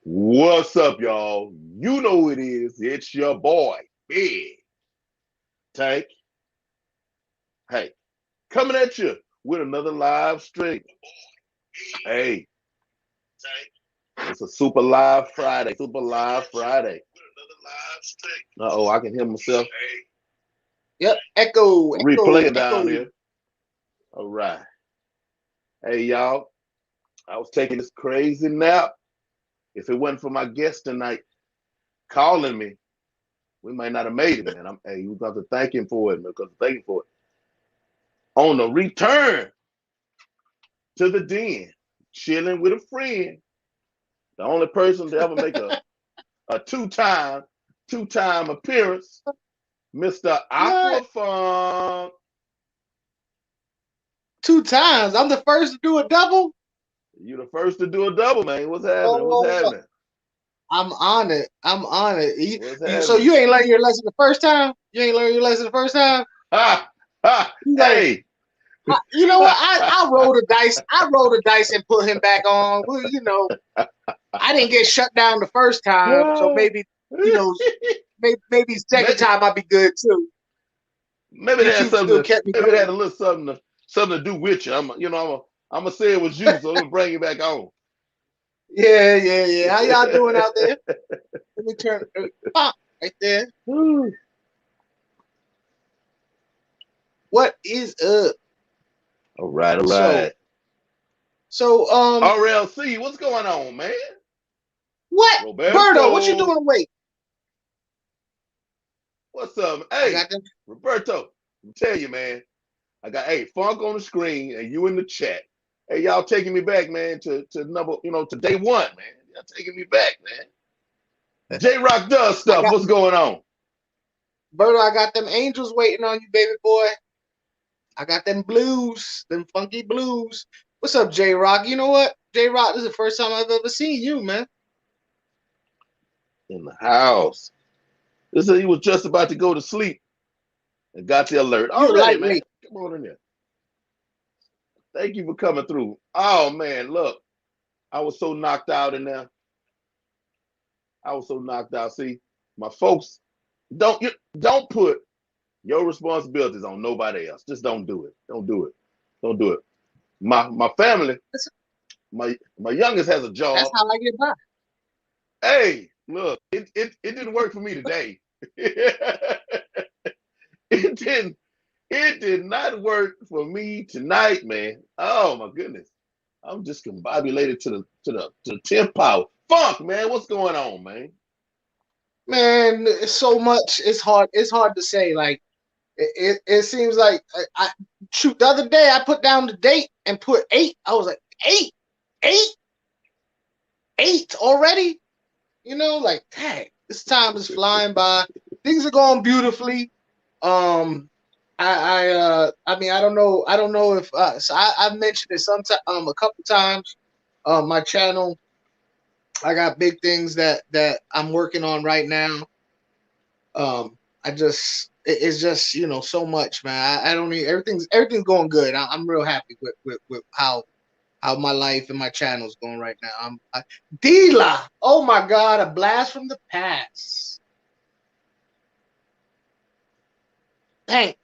What's up, y'all? You know who it is. It's your boy, Big Tank. Hey, coming at you with another live stream. Hey, it's a super live Friday. Super live Friday. Uh-oh, I can hear myself Yep, echo, replaying down echo. here. All right. Hey, y'all. I was taking this crazy nap. If it wasn't for my guest tonight calling me, we might not have made it, man. Hey, we got to thank him for it, man. Because thank him for it. On the return to the den, chilling with a friend, the only person to ever make a two-time appearance, Mr. Aqua What? Funk. 2 times. I'm the first to do a double. You the first to do a double, man. What's happening? What's Oh, happening? I'm on it. I'm on it. What's So happening? you ain't learned your lesson the first time? You ain't learned your lesson the first time? Ha! Ha! You like, Hey! you know what? I rolled the dice. I rolled the dice and put him back on. Well, I didn't get shut down the first time, so maybe, maybe second maybe, time I'll be good too. maybe that had YouTube something still to kept me maybe it had going. a little something to do with you. I'm gonna say it was you, so let me bring you back on. Yeah. How y'all doing out there? Let me turn pop right there. What is up? All right, all So right. so RLC, what's going on, man? what? Berto, what you Roberto, doing? Wait, what's up? I Hey, got them. Roberto, I'm tell you, man. I got Funk on the screen and you in the chat. Hey, y'all taking me back, man, to day one, man. Y'all taking me back, man. J Rock does I stuff. got What's going on? Berto, I got them angels waiting on you, baby boy. I got them blues, them funky blues. What's up, J Rock? You know what? J Rock, this is the first time I've ever seen you, man. In the house. This is he was just about to go to sleep and got the alert. You Already, like man. me. Come on in there. Thank you for coming through. Oh man, look. I was so knocked out in there. I was so knocked out. See, my folks don't put your responsibilities on nobody else. Just don't do it. Don't do it. Don't do it. My family, my youngest has a That's job. how I get by. Hey, look, it didn't work for me today. It didn't it did not work for me tonight, man. Oh my goodness. I'm just combobulated to the 10th power. Funk, man. What's going on, man? Man, it's so much. It's hard. It's hard to say. Like it seems like shoot. The other day I put down the date and put 8. I was like 8, 8, 8 already. Like dang, this time is flying by. Things are going beautifully. Um, I mean, I don't know if so I've mentioned it sometime, a couple times. My channel, I got big things that I'm working on right now. It's just so much, man. I don't need everything's going good. I'm real happy with how my life and my channel is going right now. Dila, oh my God, a blast from the past. Dang,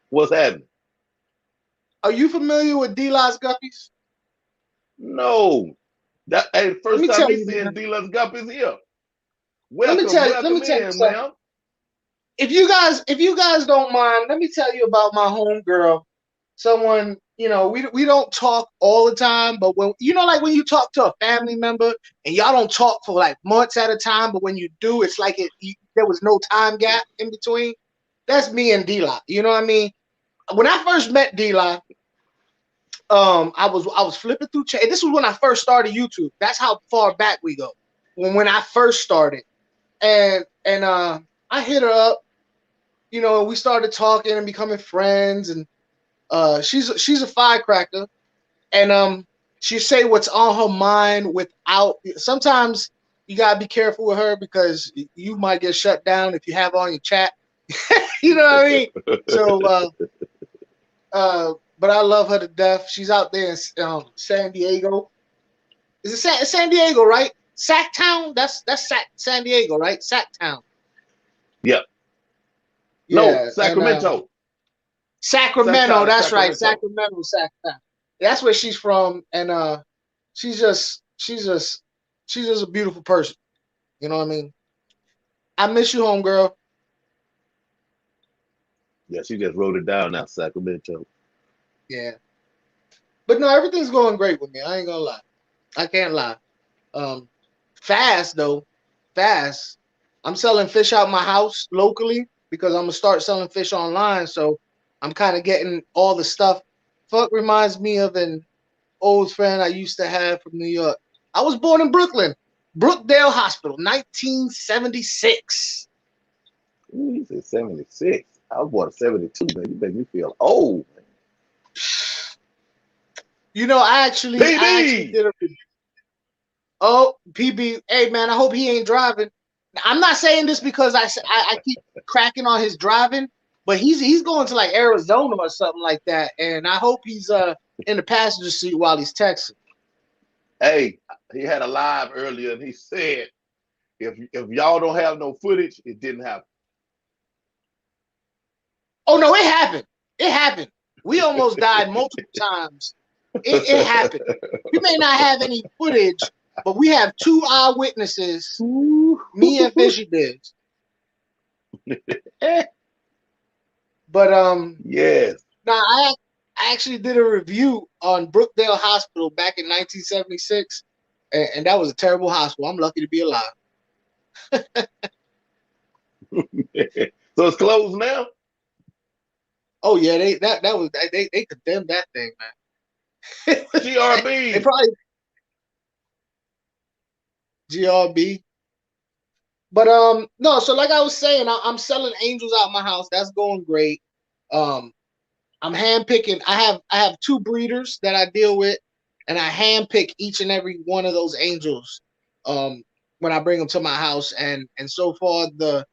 What's happening? are you familiar with Dila's Guppies? No. That Let first me time tell me you, seeing man. D-Less Guppies here. Let me Welcome, tell you. Let me welcome tell you in, something. ma'am. If you guys don't mind, let me tell you about my homegirl. Someone, we don't talk all the time, but when like when you talk to a family member and y'all don't talk for like months at a time, but when you do, it's like there was no time gap in between. That's me and D-Lot. You know what I mean? When I first met D-Lot, I was flipping through. This was when I first started YouTube. That's how far back we go. When I first started, and I hit her up. We started talking and becoming friends, and she's a firecracker, and she say what's on her mind without. Sometimes you gotta be careful with her because you might get shut down if you have on your chat. You know what I mean? So, but I love her to death. She's out there in San Diego. Is it San Diego, right? Sacktown. That's San Diego, right? Sacktown. Yep. No, Yeah, and Sacramento. Sacramento. Sacktown is That's right, Sacramento. Sacramento, Sacktown. That's where she's from, and she's just she's just she's just a beautiful person. You know what I mean? I miss you, homegirl. Yeah, she just wrote it down now, Sacramento. Yeah, but no, everything's going great with me. I ain't gonna lie. I can't lie. Um, fast though, fast. I'm selling fish out my house locally because I'm gonna start selling fish online. So I'm kind of getting all the stuff. Fuck reminds me of an old friend I used to have from New York. I was born in Brooklyn, Brookdale Hospital, 1976. Ooh, you said 76. I was born in 72, man. You make me feel old, man. You know, I actually PB! did a oh PB. Hey man, I hope he ain't driving. I'm not saying this because I keep cracking on his driving, but he's going to like Arizona or something like that, and I hope he's in the passenger seat while he's texting. Hey, he had a live earlier and he said, if y'all don't have no footage, it didn't happen. Oh no, it happened. It happened. We almost died multiple times. It happened. We may not have any footage, but we have two eyewitnesses. Me and Fishy Biz. But Yes. now I actually did a review on Brookdale Hospital back in 1976, and that was a terrible hospital. I'm lucky to be alive. So it's closed now? Oh yeah, they condemned that thing, man. They GRB. probably GRB. But no, so like I was saying, I'm selling angels out my house. That's going great. Um, I'm handpicking. I have two breeders that I deal with, and I handpick each and every one of those angels when I bring them to my house. And so far the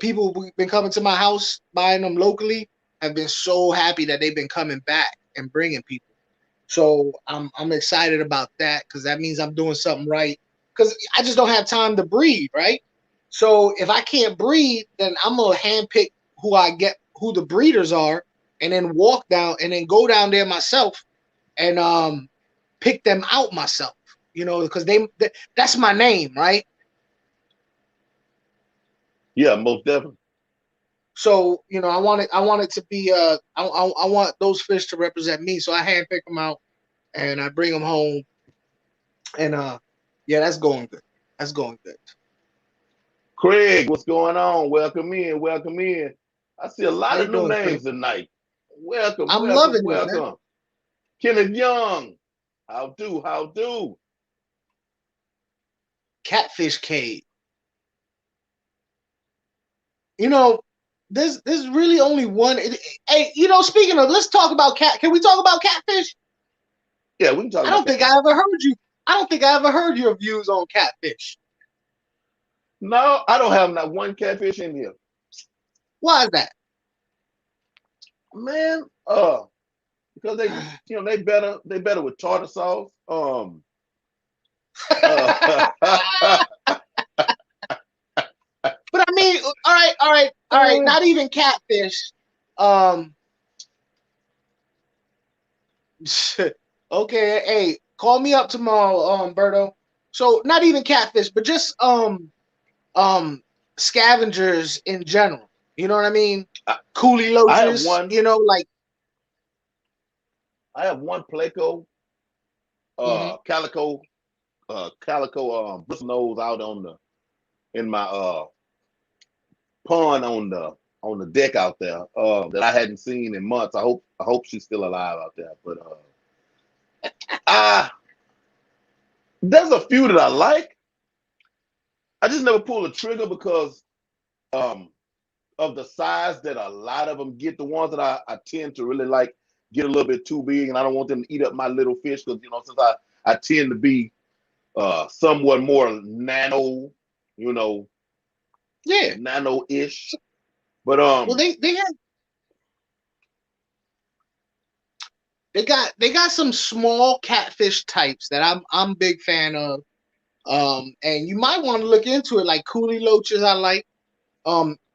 people who've been coming to my house buying them locally have been so happy that they've been coming back and bringing people. So I'm excited about that because that means I'm doing something right. Because I just don't have time to breed, right? So if I can't breed, then I'm gonna handpick who the breeders are, and then walk down and then go down there myself and pick them out myself. You know, because that's my name, right? Yeah, most definitely. So you know, I want it to be I want those fish to represent me. So I handpick them out and I bring them home and yeah, that's going good. That's going good. Craig, what's going on? Welcome in. Welcome in. I see a How lot you of new doing, Craig? names tonight. Welcome, I'm welcome, loving it, man. welcome. Kenneth Young. How do? How do? Catfish cave. You know, there's really only one. Hey, you know, speaking of, let's talk about cat. Can we talk about catfish? Yeah, we can talk I about don't think Catfish. I ever heard you. I don't think I ever heard your views on catfish. No, I don't have not one catfish in here. Why is that? Man, because they better with tartar sauce. Uh, But I mean, all right, all right, all right. Not even catfish. Um, okay. Hey, call me up tomorrow, Berto. So not even catfish, but just um scavengers in general. You know what I mean? I, Coolie I have loaches. one. You know, like. I have one Placo, Mhm. calico bristle nose out in my pond on the deck out there that I hadn't seen in months. I hope she's still alive out there. But I there's a few that I like. I just never pull the trigger because um of the size that a lot of them get. The ones that I tend to really like get a little bit too big, and I don't want them to eat up my little fish because since I tend to be somewhat more you know, Yeah. nano-ish. But Well, they have they got some small catfish types that I'm big fan of. And you might want to look into it, like coolie loaches. I like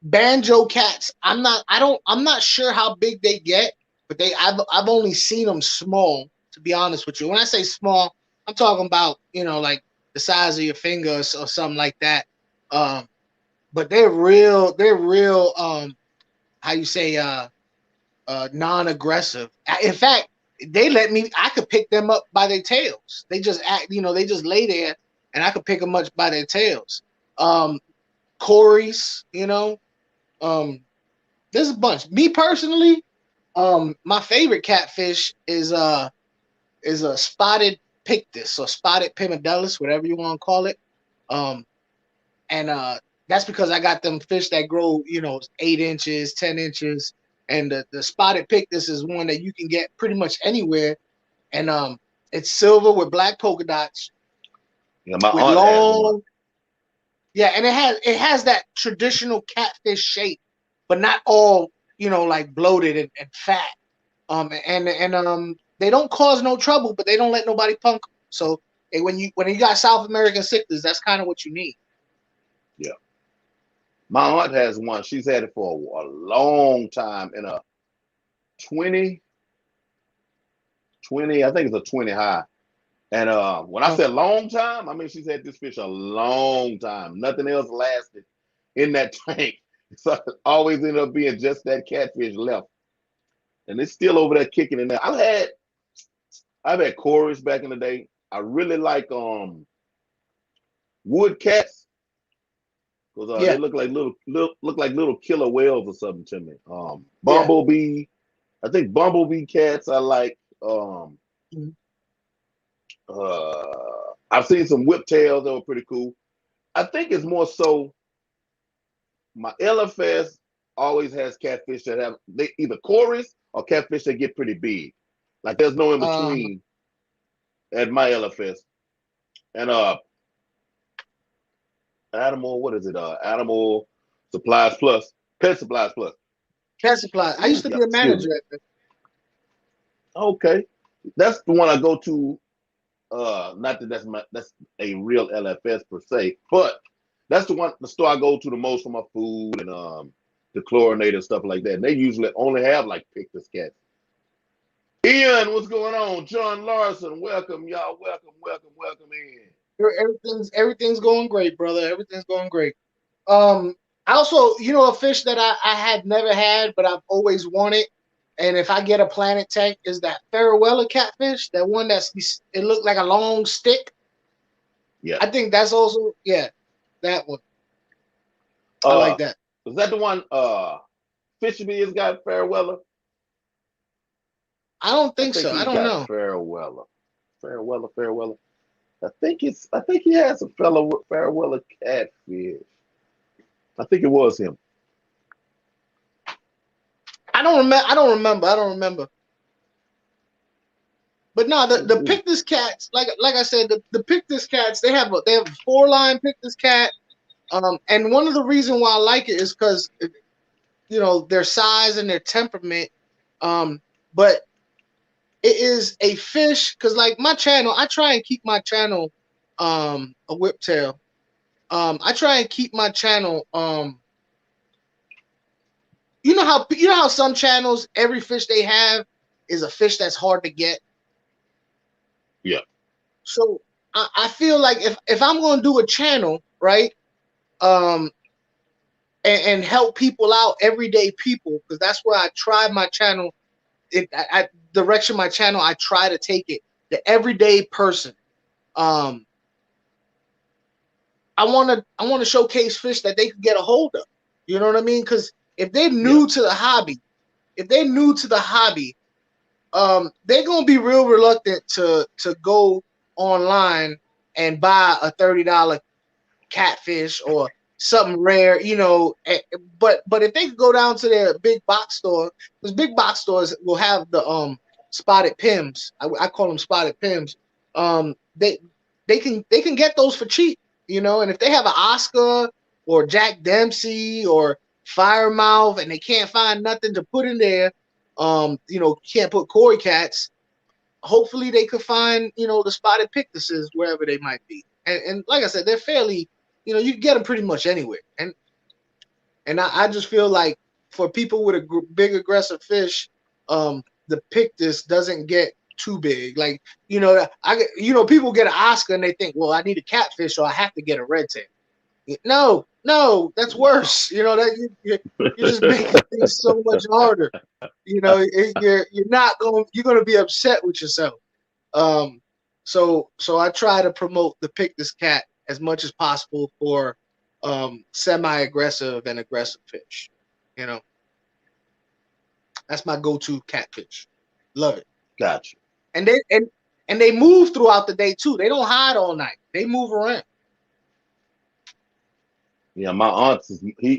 banjo cats. I'm not sure how big they get, but I've only seen them small. To be honest with you, when I say small, I'm talking about like the size of your fingers or something like that. Um, but they're real. How you say non-aggressive. In fact, they let me. I could pick them up by their tails. They just act. They just lay there, and I could pick them up by their tails. Um, Corys, um, there's a bunch. Me personally, my favorite catfish is a spotted pictus or spotted pimadellis, whatever you want to call it. Um, and that's because I got them fish that grow, 8 inches, 10 inches, and the spotted pictus is one that you can get pretty much anywhere, and it's silver with black polka dots Yeah, my with aunt has one. long, yeah, and it has that traditional catfish shape, but not all, like bloated and fat. And they don't cause no trouble, but they don't let nobody punk 'em. So when you got South American cichlids, that's kind of what you need. Yeah, my aunt has one. She's had it for a long time in a 20, 20. I think it's a 20 high. And when I Okay. said long time, I mean she's had this fish a long time. Nothing else lasted in that tank. So it always ended up being just that catfish left. And it's still over there kicking in there. I've had chorus back in the day. I really like wood cats because they Yeah. look like little killer whales or something to me. Yeah. Bumblebee. I think bumblebee cats I like. Mhm. I've seen some whiptails that were pretty cool. I think it's more so my LFS always has catfish that have they either chorus or catfish that get pretty big. Like there's no in Uh, between at my LFS. And animal, what is it? Animal supplies plus, pet supplies plus. Cat supply. I used Ooh, to yeah, be a excuse me. manager at the. Okay. That's the one I go to. Not that that's a real LFS per se, but that's the store I go to the most for my food and the chlorinated stuff like that. And they usually only have like Pictus cats. Ian, what's going on? John Larson, welcome, y'all. Welcome in. Everything's going great, brother. Everything's going great. Um, I also, a fish that I had never had, but I've always wanted. And if I get a planet tank, is that Farewella catfish? That one it looked like a long stick. Yeah. I think that's also, yeah, that one. I Uh, like that. is that the one Fisherby has got Farewella? I don't I think think so. I he's don't got know. Farewella. Farewella. I think he has a fellow Farewella catfish. I think it was him. I don't remember. I don't remember. I don't remember. But no, the Ooh, Pictus cats, like I said, the Pictus cats, they have a 4 line Pictus cat. And one of the reasons why I like it is because their size and their temperament. But it is a fish because like my channel, I try and keep my channel a whiptail. I try and keep my channel you know how some channels every fish they have is a fish that's hard to get. yeah, So I feel like if I'm gonna do a channel, right, um, and help people out, everyday people, because that's where I try my channel. I direction my channel. I try to take it the everyday person. Um, I want to showcase fish that they can get a hold of. You know what I mean? Because if they're yeah, new to the hobby, if they're new to the hobby, they're gonna be real reluctant to go online and buy a $30 catfish or something rare, But if they could go down to their big box store, because big box stores will have the spotted pims. I call them spotted pims. They can get those for cheap, And if they have an Oscar or Jack Dempsey or Firemouth and they can't find nothing to put in there, can't put koi cats. hopefully they could find, the spotted pictuses wherever they might be. And like I said, they're fairly, you can get them pretty much anywhere. And I just feel like for people with a big aggressive fish, the pictus doesn't get too big. Like, people get an Oscar and they think, well, I need a catfish, so I have to get a red tail. No, that's worse. That you're just making things so much harder. You're gonna be upset with yourself. So I try to promote the pictus cat as much as possible for semi-aggressive and aggressive fish. That's my go-to catfish. Love it. Gotcha. And they move throughout the day too. They don't hide all night. They move around. Yeah, my aunt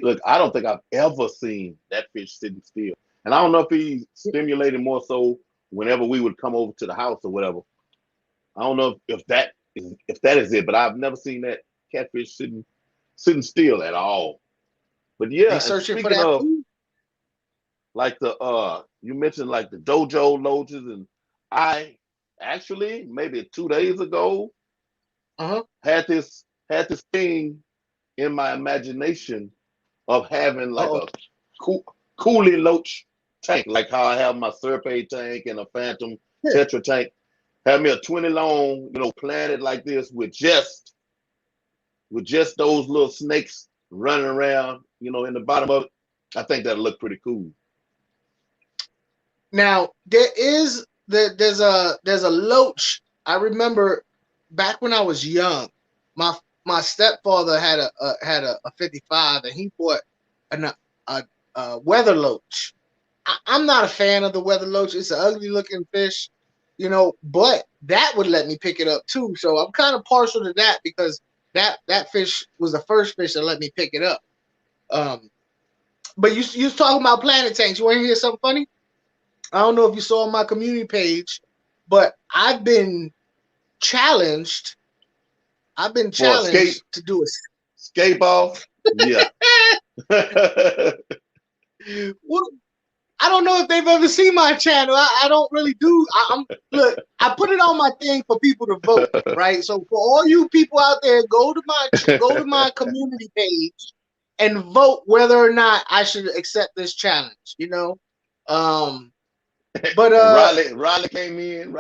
look. I don't think I've ever seen that fish sitting still, and I don't know if he's stimulated more so whenever we would come over to the house or whatever. I don't know if that is it, but I've never seen that catfish sitting still at all. But yeah, they searching for speaking that of food. like you mentioned like the dojo loaches, and I actually maybe 2 days ago had this thing in my imagination of having like a coolie loach tank, like how I have my Serpent tank and a Phantom Tetra tank. Have me a 20 long, planted like this with just those little snakes running around, in the bottom of it. I think that'll look pretty cool. Now there's a loach. I remember back when I was young, my stepfather had a 55, and he bought a weather loach. I'm not a fan of the weather loach. It's an ugly looking fish, but that would let me pick it up too. So I'm kind of partial to that because that fish was the first fish that let me pick it up. But you was talking about planet tanks. You want to hear something funny? I don't know if you saw on my community page, but I've been challenged. To do a skate ball. Yeah. Well, I don't know if they've ever seen my channel. I don't really do. Look, I put it on my thing for people to vote, right? So for all you people out there, go to my community page and vote whether or not I should accept this challenge. But Riley came in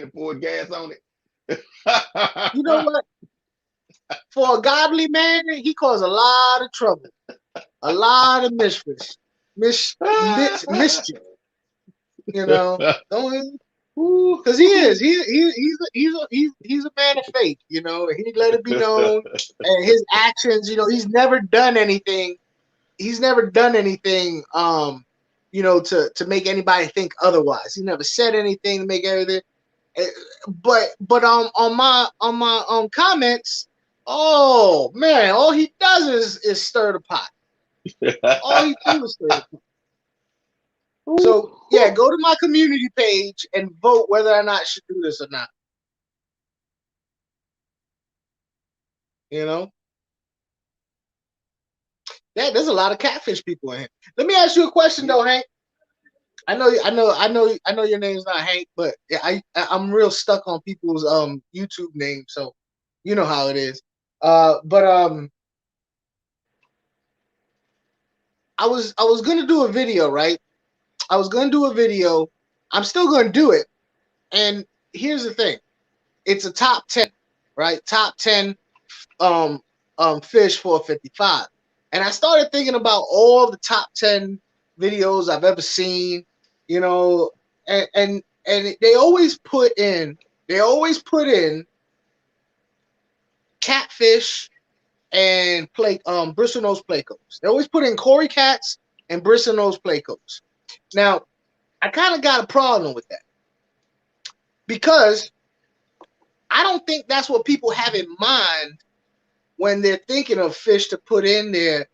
and poured gas on it. You know what? For a godly man, he caused a lot of trouble, a lot of mischief. Because he is. He's a man of faith. He let it be known, and his actions. He's never done anything. He's never done anything. To make anybody think otherwise. He never said anything to make everything. But on my comments, oh man, all he does is stir the pot. All he do is stir the pot. So yeah, go to my community page and vote whether or not I should do this or not. Yeah, there's a lot of catfish people in here. Let me ask you a question though, Hank. I know your name's not Hank, but I'm real stuck on people's YouTube names, so you know how it is. But I was gonna do a video, right? I was gonna do a video. I'm still gonna do it. And here's the thing: it's a top 10, right? Top 10 fish for 55. And I started thinking about all the top 10 videos I've ever seen. And they always put in catfish and bristlenose plecos. They always put in Cory cats and bristlenose plecos. Now, I kind of got a problem with that because I don't think that's what people have in mind when they're thinking of fish to put in their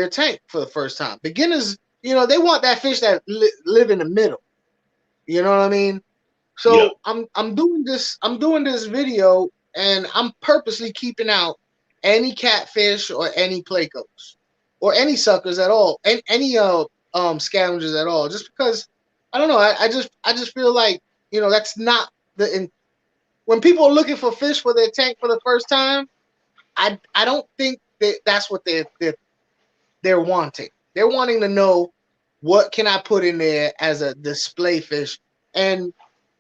tank for the first time. Beginners, they want that fish that live in the middle. You know what I mean? So yeah. I'm doing this video, and I'm purposely keeping out any catfish or any plecos or any suckers at all, and any scavengers at all, just because I don't know. I just feel like, that's not when people are looking for fish for their tank for the first time. I don't think that that's what they're wanting. They're wanting to know, what can I put in there as a display fish. And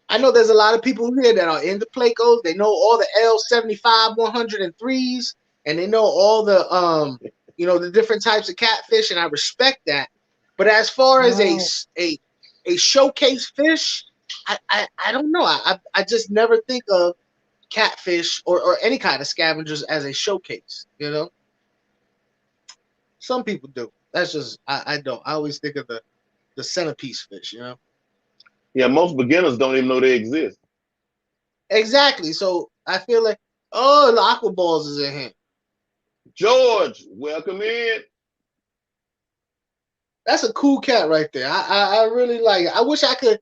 I know there's a lot of people here that are into Plecos. They know all the L75 103s, and they know all the different types of catfish, and I respect that. But as far as Oh. a showcase fish, I don't know. I just never think of catfish or any kind of scavengers as a showcase. Some people do. That's just I don't. I always think of the centerpiece fish. Yeah, most beginners don't even know they exist. Exactly. So I feel like, oh, the aqua balls is in here. George, welcome in. That's a cool cat right there. I really like it. I wish I could.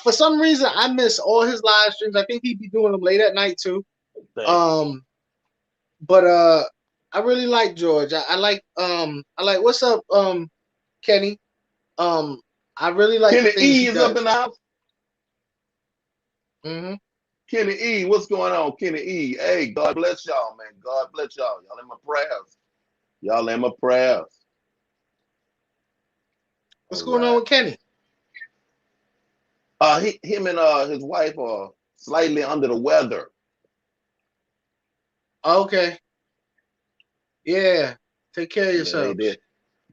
For some reason, I miss all his live streams. I think he'd be doing them late at night too. Thank you. But I really like George. I like, what's up, Kenny. Um, I really like the Kenny things E he is up does. in the house. Hmm. Kenny E, what's going on, Kenny E? Hey, God bless y'all, man. God bless y'all. Y'all in my prayers. Y'all in my prayers. What's All going on right. with Kenny? Him and his wife are slightly under the weather. Okay, yeah. Take care of Yeah, yourselves.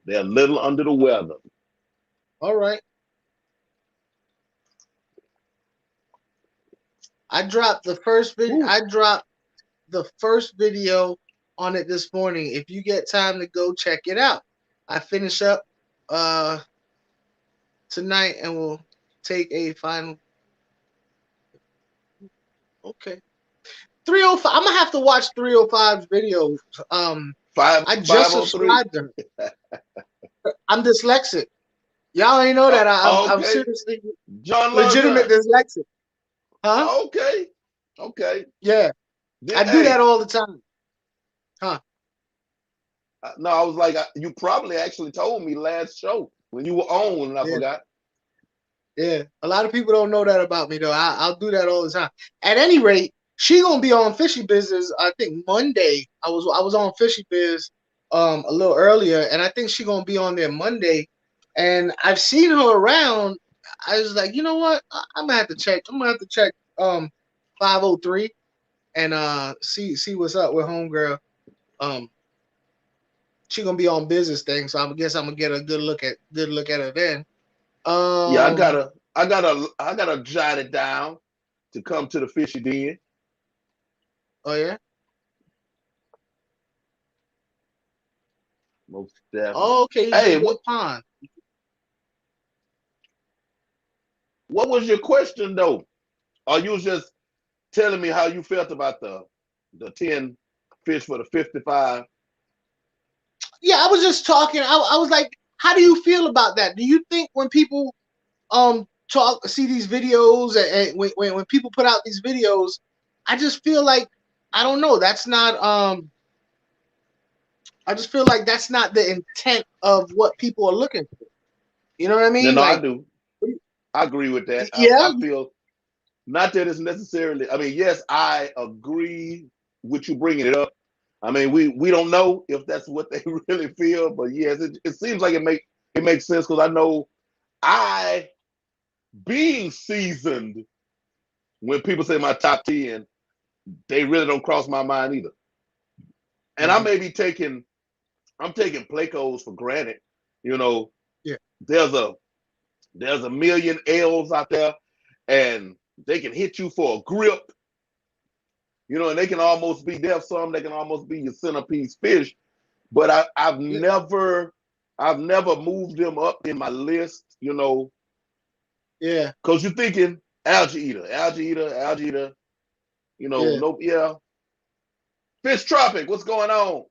they're a little under the weather. All right. I dropped the first video. Woo. I dropped the first video on it this morning. If you get time to go check it out, I finish up uh tonight and we'll take a final. Okay, 305. I'm gonna have to watch 305's videos. Five I just 503. subscribed to her. I'm dyslexic. Y'all ain't know that. I'm Okay. seriously John legitimate Lundgren. dyslexic. Huh? Okay. Okay. Yeah, Then, I do that hey, all the time. Huh? no, I was like, you probably actually told me last show when you were on, and I Yeah. forgot. Yeah, a lot of people don't know that about me though. I'll do that all the time. At any rate, she gonna be on Fishy Business. I think Monday. I was on Fishy Biz a little earlier, and I think she gonna be on there Monday. And I've seen her around. I was like, you know what? I'm gonna have to check. I'm gonna have to check 503 and see what's up with homegirl. Um, she gonna be on business thing, so I guess I'm gonna get a good look at her then. Yeah, Um, I gotta jot it down to come to the fishy den. oh yeah. Most definitely. Oh, okay, you Hey, should go pond. what was your question though? Or you was just telling me how you felt about the 10 fish for the 55? Yeah, I was just talking. I was like, how do you feel about that? Do you think when people see these videos and when people put out these videos, I just feel like, I don't know. That's not I just feel like that's not the intent of what people are looking for. You know what I No, mean? no, I Like, do. I agree with that. yeah, I feel not that it's necessarily. I mean, yes, I agree with you bringing it up. I mean, we don't know if that's what they really feel, but yes, it seems like it makes sense because I know I being seasoned. When people say my top 10, they really don't cross my mind either. And I hmm, may be I'm taking Plecos for granted. You know, yeah, there's a there's a million L's out there, and they can hit you for a grip. And they can almost be some. They can almost be your centerpiece fish. But yeah, I've never moved them up in my list. yeah, Because you're thinking algae eater, algae eater, algae eater. yeah. Nope, yeah. Fish tropic, what's going on?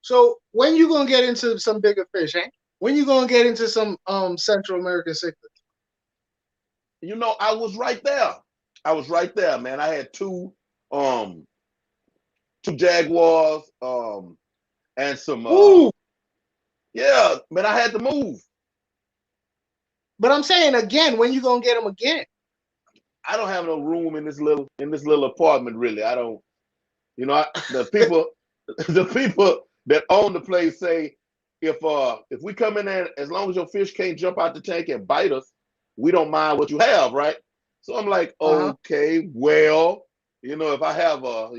So when you gonna get into some bigger fish, eh? When you gonna get into some Central American cichlids? I was right there. I was right there, man. I had um two jaguars, and some Ooh, yeah, man, I had to move. But I'm saying again, when you gonna get them again? I don't have no room in this little apartment. Really, I don't. You know, the people, the people that own the place say, if we come in there, as long as your fish can't jump out the tank and bite us, we don't mind what you have, right? So I'm like, Uh-huh. okay, well, if I have a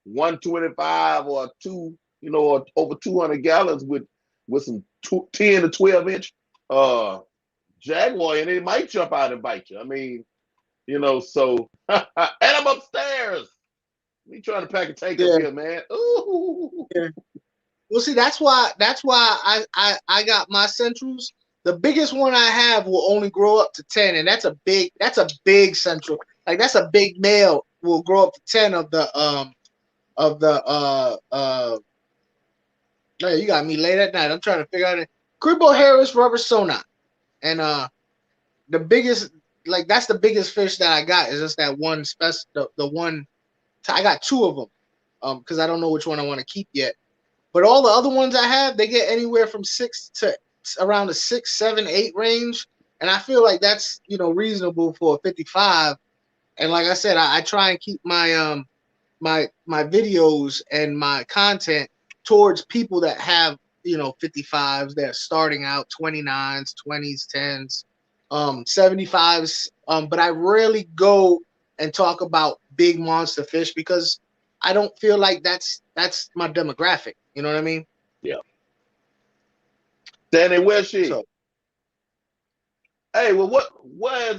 125 or a two, or over 200 gallons with some 10 to 12 inch jaguar in it, it might jump out and bite you. I mean, so and I'm upstairs. Me trying to pack a tank up Yeah. here, man. Ooh. Yeah. Well, see, that's why I got my centrals. The biggest one I have will only grow up to 10, and that's a big central. Like that's a big male will grow up to 10 of the no, you got me late at night. I'm trying to figure out it. Cribbo Harris rubber sonar. And the biggest like that's the biggest fish that I got is just that one special the one I got two of them. Because I don't know which one I want to keep yet. But all the other ones I have, they get anywhere from 6 to around the 6, 7, 8 range. And I feel like that's reasonable for a 55. And like I said, I try and keep my videos and my content towards people that have 55s that are starting out 29s, 20s, 10s, 75s. But I rarely go and talk about big monster fish because I don't feel like that's my demographic. You know what I mean? Yeah. Danny, where's she? So Hey, well, where's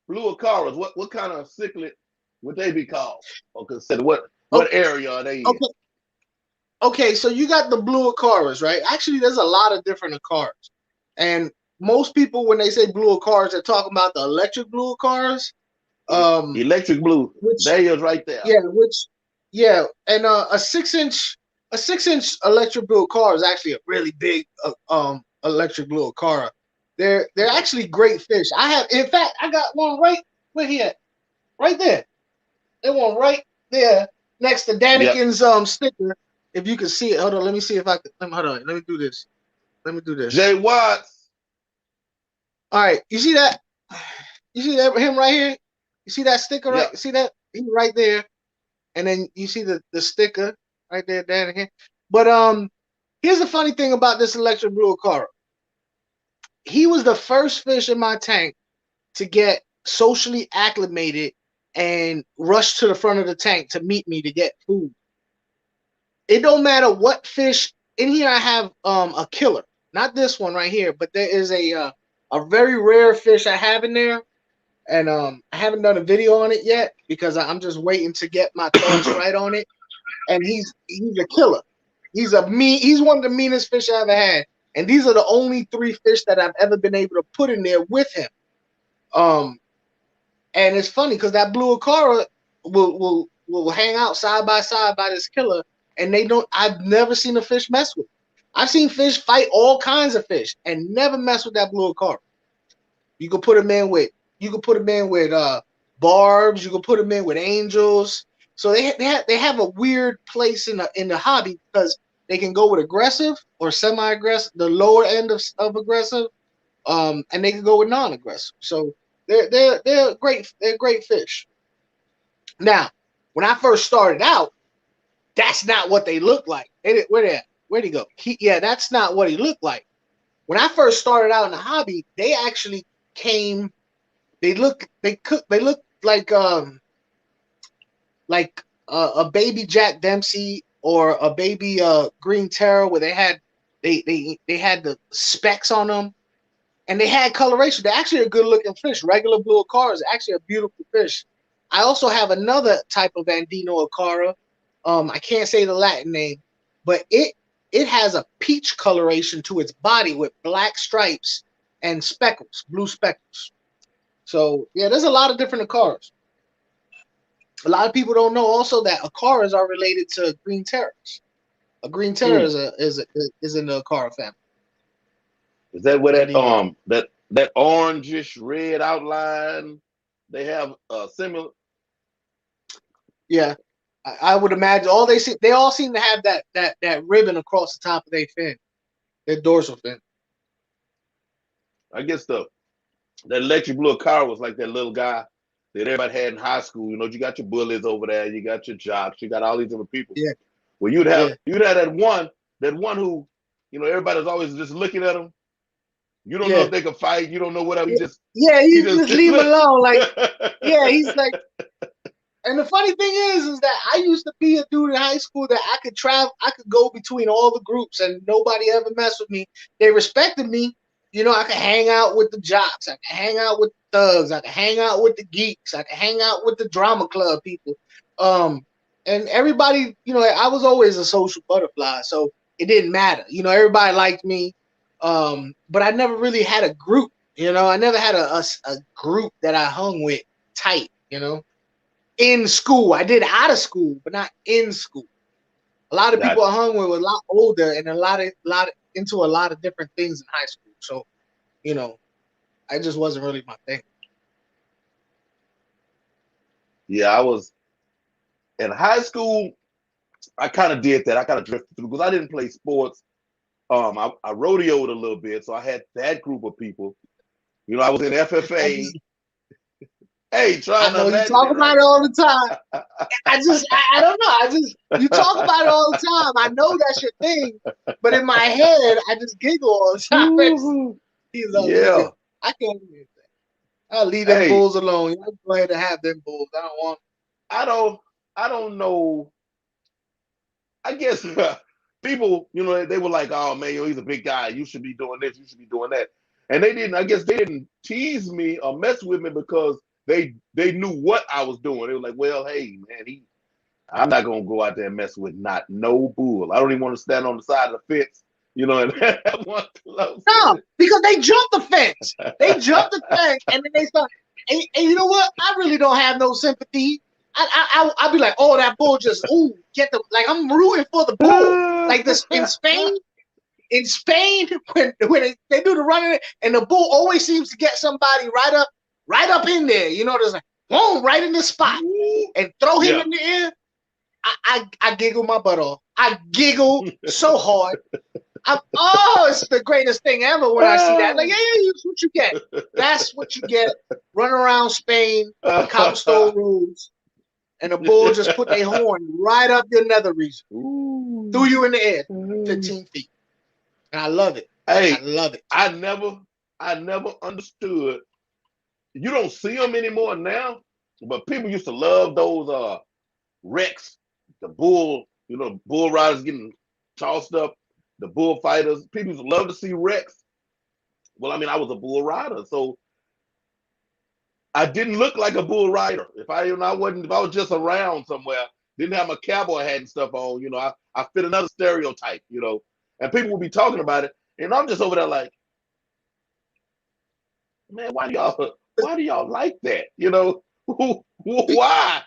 blue acaras? What kind of cichlid would they be called or considered? What okay, area are they in? okay, okay. So you got the blue acaras, right? Actually, there's a lot of different acaras, and most people when they say blue acaras, they're talking about the electric blue acaras. Electric blue. Which There he is right there. yeah, which yeah, and a 6 inch electric blue car is actually a really big electric blue car. They're Okay. actually great fish. In fact I got one right here, right there. There's one right there next to Yep. Daniken's sticker. If you can see it, hold on. Let me see if I can. Hold on. Let me do this. Let me do this. Jay Watts. All right, you see that? You see that him right here? You see that sticker Yep. right? See that? He's right there. And then you see the sticker right there, down here. But here's the funny thing about this electric blue acara. He was the first fish in my tank to get socially acclimated and rush to the front of the tank to meet me to get food. It don't matter what fish in here. I have a killer, not this one right here, but there is a very rare fish I have in there, and I haven't done a video on it yet because I'm just waiting to get my thoughts right on it. And he's a killer. He's one of the meanest fish I ever had. And these are the only 3 fish that I've ever been able to put in there with him. Um, and it's funny because that blue acara will hang out side by side by this killer, and they don't. I've never seen a fish mess with. I've seen fish fight all kinds of fish and never mess with that blue acara. You can put him in with barbs. You can put him in with angels. So they have a weird place in the hobby because they can go with aggressive or semi-aggressive, the lower end of aggressive, and they can go with non-aggressive. So they're great fish. Now, when I first started out, that's not what they look like. Where'd he go? Yeah, that's not what he looked like. When I first started out in the hobby, they actually came. They look like a baby Jack Dempsey or a baby Green Terror where they had the specks on them and they had coloration. They're actually a good looking fish. Regular blue acara is actually a beautiful fish. I also have another type of Andino acara. I can't say the Latin name, but it has a peach coloration to its body with black stripes and speckles, blue speckles. So yeah, there's a lot of different acaras. A lot of people don't know also that acaras are related to green terrors. A green terror Mm. is in the acara family. Is that where that Andino. that orangish red outline they have similar? Yeah, I would imagine they all seem to have that ribbon across the top of their fin, their dorsal fin. I guess that electric blue car was like that little guy that everybody had in high school. You know, you got your bullies over there, you got your jocks, you got all these different people. Yeah. Well, you'd have that one who, everybody's always just looking at him. You don't know Yeah. if they can fight. You don't know whatever. Yeah, He you just just leave him look. alone. Like, yeah, he's like, and the funny thing is that I used to be a dude in high school that I could travel, I could go between all the groups and nobody ever messed with me. They respected me. You know, I could hang out with the jocks, I could hang out with the thugs, I could hang out with the geeks, I could hang out with the drama club people. And everybody, I was always a social butterfly, so it didn't matter. Everybody liked me. But I never really had a group. I never had a group that I hung with tight. In school. I did out of school, but not in school. A lot of people Gotcha. I hung with were a lot older and a lot of into a lot of different things in high school. So, I just wasn't really my thing. Yeah, I was in high school. I kind of did that. I kind of drifted through because I didn't play sports. I rodeoed a little bit, so I had that group of people. I was in FFA. Hey, trying I to know you imagine talk it, about right? it all the time. I don't know. You talk about it all the time. I know that's your thing, but in my head, I just giggle all the time. He's all Yeah. I can't even. I'll leave them Hey, bulls alone. Y'all go ahead and have them bulls. I don't want. I don't. I don't know. I guess people, they were like, "Oh man, he's a big guy. You should be doing this. You should be doing that." And they didn't. I guess they didn't tease me or mess with me because they knew what I was doing. They were like, "Well, hey man, I'm not gonna go out there and mess with not no bull. I don't even want to stand on the side of the fence, and have one close to No, it." because they jumped the fence. They jumped the fence, and then they start. And you know what? I really don't have no sympathy. I'll be like, oh, that bull just get the like. I'm rooting for the bull. Like this in Spain. In Spain, when they do the running, and the bull always seems to get somebody right up in there. There's like boom, right in the spot, and throw him Yeah. in the air. I giggle my butt off. I giggle so hard. It's the greatest thing ever when I see that. Like, yeah, that's what you get. That's what you get. Run around Spain, cobblestone roads, and the bull just put their horn right up your nether region, threw you in the air, 15 feet. And I love it. Hey, I love it. I never understood. You don't see them anymore now, but people used to love those wrecks, the bull, bull riders getting tossed up, the bullfighters. People used to love to see wrecks. Well, I mean, I was a bull rider, so I didn't look like a bull rider. If I was just around somewhere, didn't have my cowboy hat and stuff on, I fit another stereotype, and people would be talking about it, and I'm just over there like, man, why do y'all like that? Why?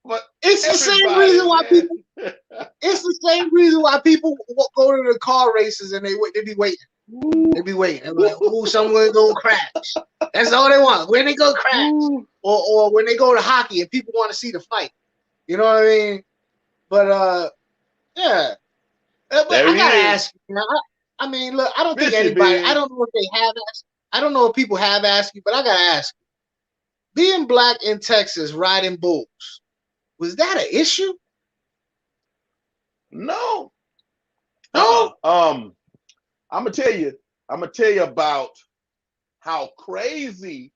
But It's the same reason why man. people. It's the same reason why people go to the car races and they be waiting. They be waiting. They're like, someone gonna crash. That's all they want. When they go crash, or when they go to hockey and people want to see the fight. You know what I mean? But yeah. But There I he gotta is. ask you. I mean, look, I don't think Fishy, anybody. big. I don't know if they have asked. I don't know if people have asked you, but I gotta ask you. Being black in Texas riding bulls, was that an issue? No. No. I'm gonna tell you. I'm gonna tell you about how crazy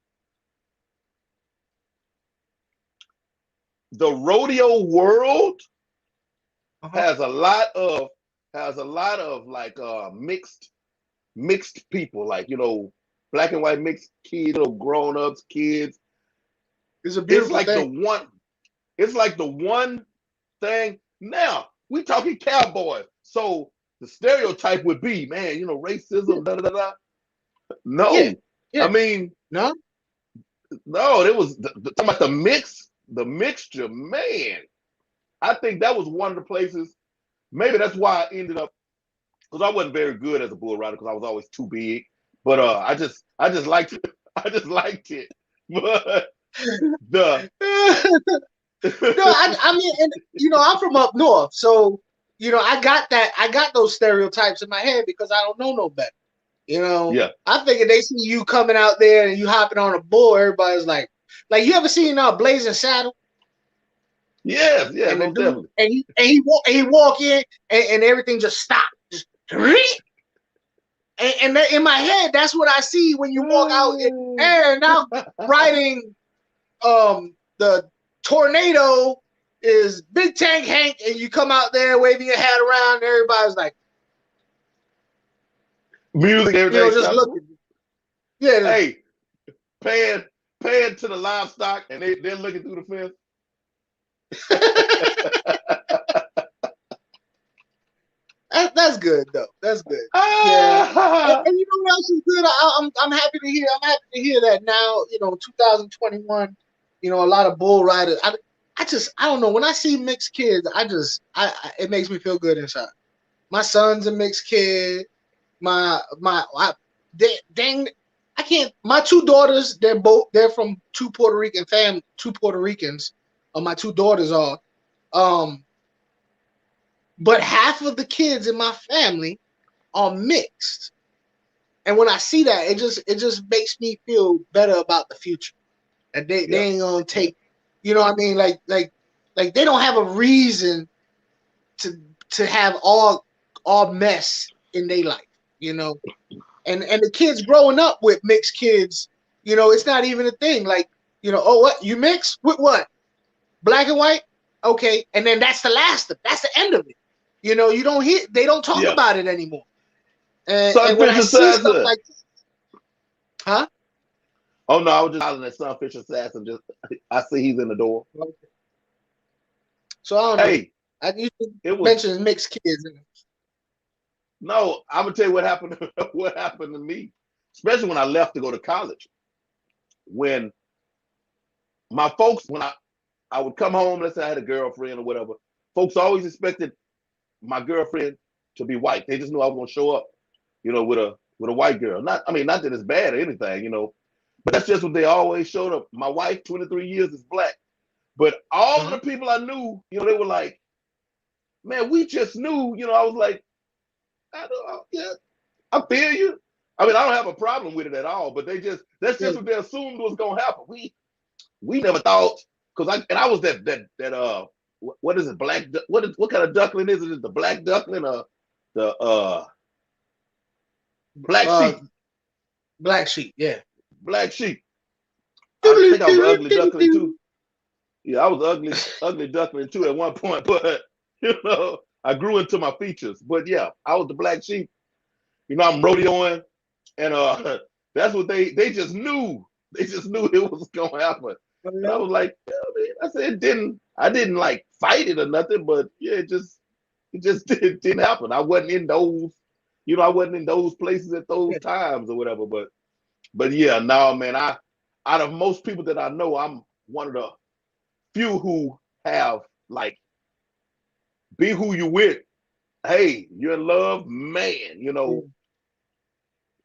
the rodeo world has a lot of like mixed people, like black and white mixed kids, grown ups, kids. It's a It's beautiful like thing. the one thing. Now we talking cowboys, so the stereotype would be, man, racism, da da da da. No, Yeah. I mean, No. it was talking about the mixture, man. I think that was one of the places. Maybe that's why I ended up, because I wasn't very good as a bull rider because I was always too big. But I just liked it. I just liked it. But the No, I mean, and I'm from up north, so I got those stereotypes in my head because I don't know no better. You know, Yeah. I figured they see you coming out there and you hopping on a bull. Everybody's like you ever seen Blazing Saddle? Yes, yeah, And the most dude definitely. and he walk in and everything just stop, just and in my head that's what I see when you walk out. And now riding the tornado is Big Tank Hank, and you come out there waving your hat around, and everybody's like, Music, everything just stops. looking. Yeah. Hey, paying to the livestock, and they're looking through the fence. That's good though. That's good. Yeah. And, Ah, and you know what else is good? I'm happy to hear. I'm happy to hear that now. 2021. A lot of bull riders. I don't know. When I see mixed kids, it makes me feel good inside. My son's a mixed kid. Dang, I can't. My two daughters, they're from two Puerto Rican families. Two Puerto Ricans. My two daughters are. Um, but half of the kids in my family are mixed. And when I see that, it just makes me feel better about the future. And they yeah, ain't gonna take, you know what I mean? Like they don't have a reason to have all mess in their life, you know. And the kids growing up with mixed kids, it's not even a thing. Like, oh, what, you mix with what? Black and white? Okay. And then that's the end of it. They don't talk yeah. about it anymore. And when Sunfish I see stuff assassin. like, huh? Oh no, I was just hollering at Sunfish assassin. Just I see he's in the door. So I don't know. Hey, I usually it was mention mixed kids. no. I'm gonna tell you what happened. What happened to me, especially when I left to go to college. When my folks, when I would come home, let's say I had a girlfriend or whatever, folks always expected my girlfriend to be white. They just knew I was gonna show up, with a white girl. Not that it's bad or anything, but that's just what they always showed up. My wife, 23 years, is black. But all of Uh-huh. the people I knew, they were like, man, we just knew, I was like, yeah, I feel you. I don't have a problem with it at all, but that's Yeah. just what they assumed was gonna happen. We never thought, because I was that what is it, what kind of duckling is it? Is it the black duckling or the black Uh, sheep? Black sheep. Yeah. Black sheep. I think I was an ugly duckling too. Yeah, I was ugly duckling too at one point, but I grew into my features. But yeah, I was the black sheep. I'm rodeoing, and that's what they just knew. They just knew it was gonna happen. And I was like, yeah, man. I said I didn't like fight it or nothing, but yeah, it just didn't happen. I wasn't in those, I wasn't in those places at those Yeah. times or whatever. But yeah, no, man. Out of most people that I know, I'm one of the few who have like be who you with. Hey, you're in love, man. Yeah.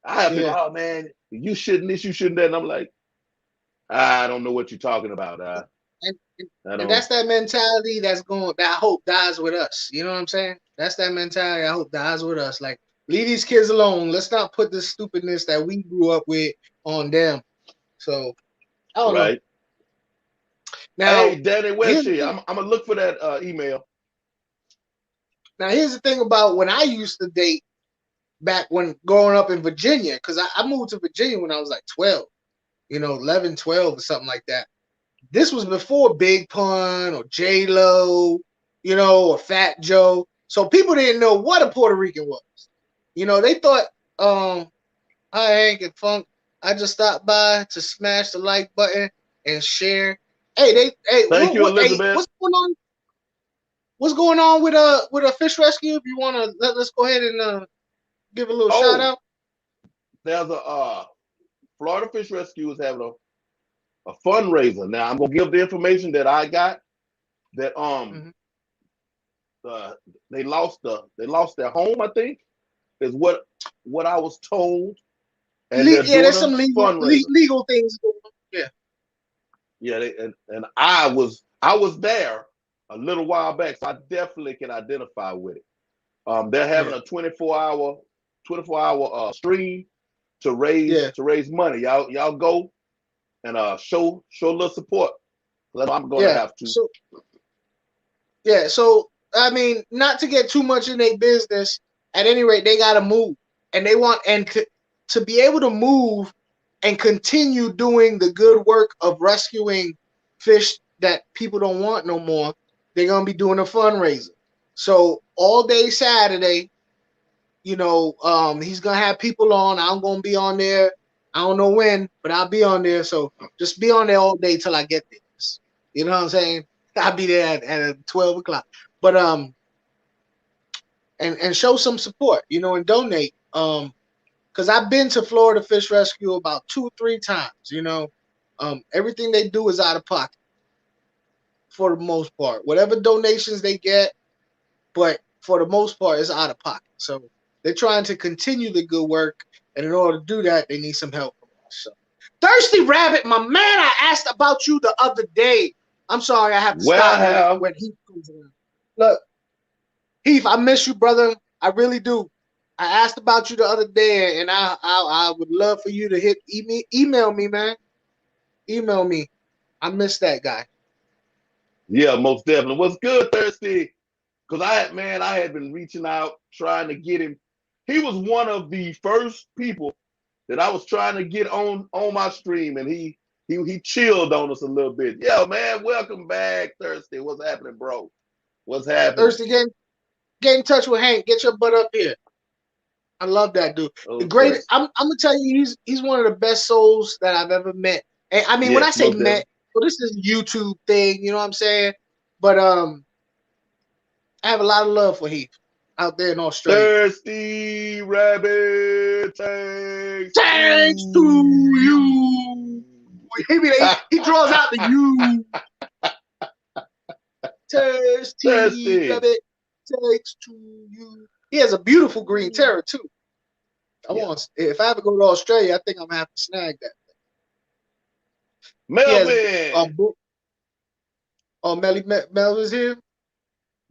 I have people, Yeah. oh man, you shouldn't this, you shouldn't that. And I'm like, I don't know what you're talking about. And, and I and don't. that's that mentality that I hope dies with us. You know what I'm saying? That's that mentality I hope dies with us. Like, leave these kids alone. Let's not put this stupidness that we grew up with on them. So I don't know. Right. Now Hey, Danny here's the West, thing. I'm gonna look for that email. Now here's the thing about when I used to date back when growing up in Virginia, because I moved to Virginia when I was like 12, 11, 12 or something like that. This was before Big Pun or J Lo, or Fat Joe. So people didn't know what a Puerto Rican was. They thought, hi Hank and Funk. I just stopped by to smash the like button and share. Hey, Thank you, hey, Elizabeth. what's going on? What's going on with a fish rescue? If you wanna let's go ahead and give a little shout Oh, out. there's a Florida Fish Rescue is having a fundraiser. Now I'm gonna give the information that I got that Mm-hmm. uh they lost their home, I think, is what I was told. And they're Yeah, doing there's a some fundraiser. legal things going on. Yeah. Yeah, and I was there a little while back, so I definitely can identify with it. They're Yeah. having a 24-hour. 24-hour stream to raise Yeah, money. Y'all go and show a little support. I'm going to yeah. have to. So yeah, so I mean, not to get too much in their business. At any rate, they gotta move, and they want to be able to move and continue doing the good work of rescuing fish that people don't want no more. They're gonna be doing a fundraiser. So all day Saturday, he's gonna have people on. I'm gonna be on there. I don't know when, but I'll be on there. So just be on there all day till I get there. You know what I'm saying? I'll be there at 12 o'clock. But and show some support, and donate. Because I've been to Florida Fish Rescue about 2 or 3 times. Everything they do is out of pocket for the most part. Whatever donations they get, but for the most part, it's out of pocket. So they're trying to continue the good work, and in order to do that, they need some help from us. So, Thirsty Rabbit, my man, I asked about you the other day. I'm sorry, I have to Well, stop have when Heath comes around. Look, Heath, I miss you, brother. I really do. I asked about you the other day, and I would love for you to email me, man. Email me. I miss that guy. yeah, most definitely. What's good, Thirsty? Because I had been reaching out trying to get him. He was one of the first people that I was trying to get on my stream, and he chilled on us a little bit. Yeah, man, welcome back, Thirsty. What's happening, bro? What's happening? Thirsty, get in touch with Hank. Get your butt up here. I love that dude. The Okay. greatest. I'm gonna tell you, he's one of the best souls that I've ever met. And I mean, when I Yes, say most definitely. met, well, this is a YouTube thing. You know what I'm saying? But I have a lot of love for Heath out there in Australia. Thirsty rabbit, thanks Thanks to to you. He draws out the you. Thirsty Thirsty. rabbit, thanks to you. He has a beautiful green terror too. Yeah. If I ever go to Australia, I think I'm gonna have to snag that. He has Melvin. Melvin's here.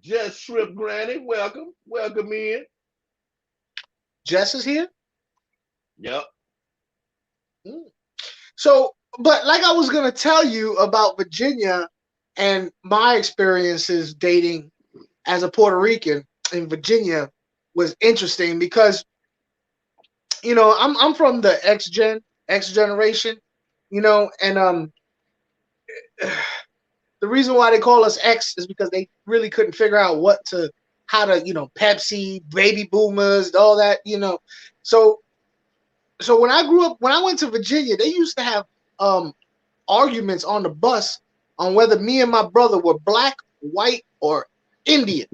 Just Shrimp Granny. Welcome. Welcome in. Jess is here. Yep. So, but like I was gonna tell you about Virginia and my experiences dating as a Puerto Rican in Virginia was interesting because I'm from the X generation, and the reason why they call us X is because they really couldn't figure out how to Pepsi, baby boomers, all that. So when I went to Virginia, they used to have arguments on the bus on whether me and my brother were black, white, or Indian,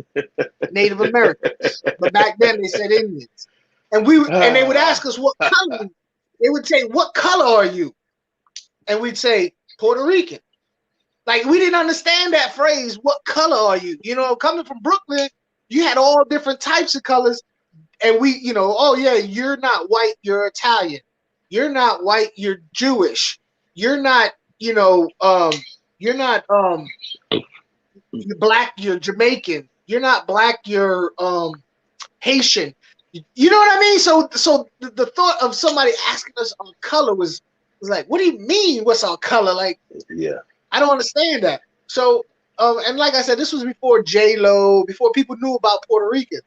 Native Americans. But back then they said Indians. And they would ask us what color. They would say, "What color are you?" And we'd say, "Puerto Rican." Like we didn't understand that phrase, "What color are you?" Coming from Brooklyn, you had all different types of colors. And oh yeah, you're not white, you're Italian. You're not white, you're Jewish. You're not, you're not you're black, you're Jamaican. You're not black, you're Haitian. You know what I mean? So the thought of somebody asking us our color was like, what do you mean? What's our color? Like, Yeah. I don't understand that. So, and like I said, this was before J-Lo, before people knew about Puerto Ricans,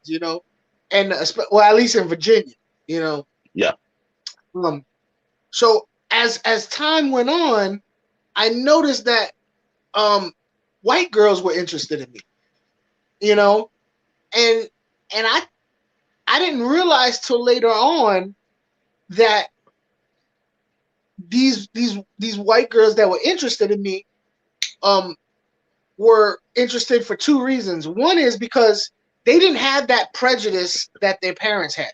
and well, at least in Virginia, Yeah. So as time went on, I noticed that white girls were interested in me, and I didn't realize till later on that these white girls that were interested in me were interested for 2 reasons. One is because they didn't have that prejudice that their parents had.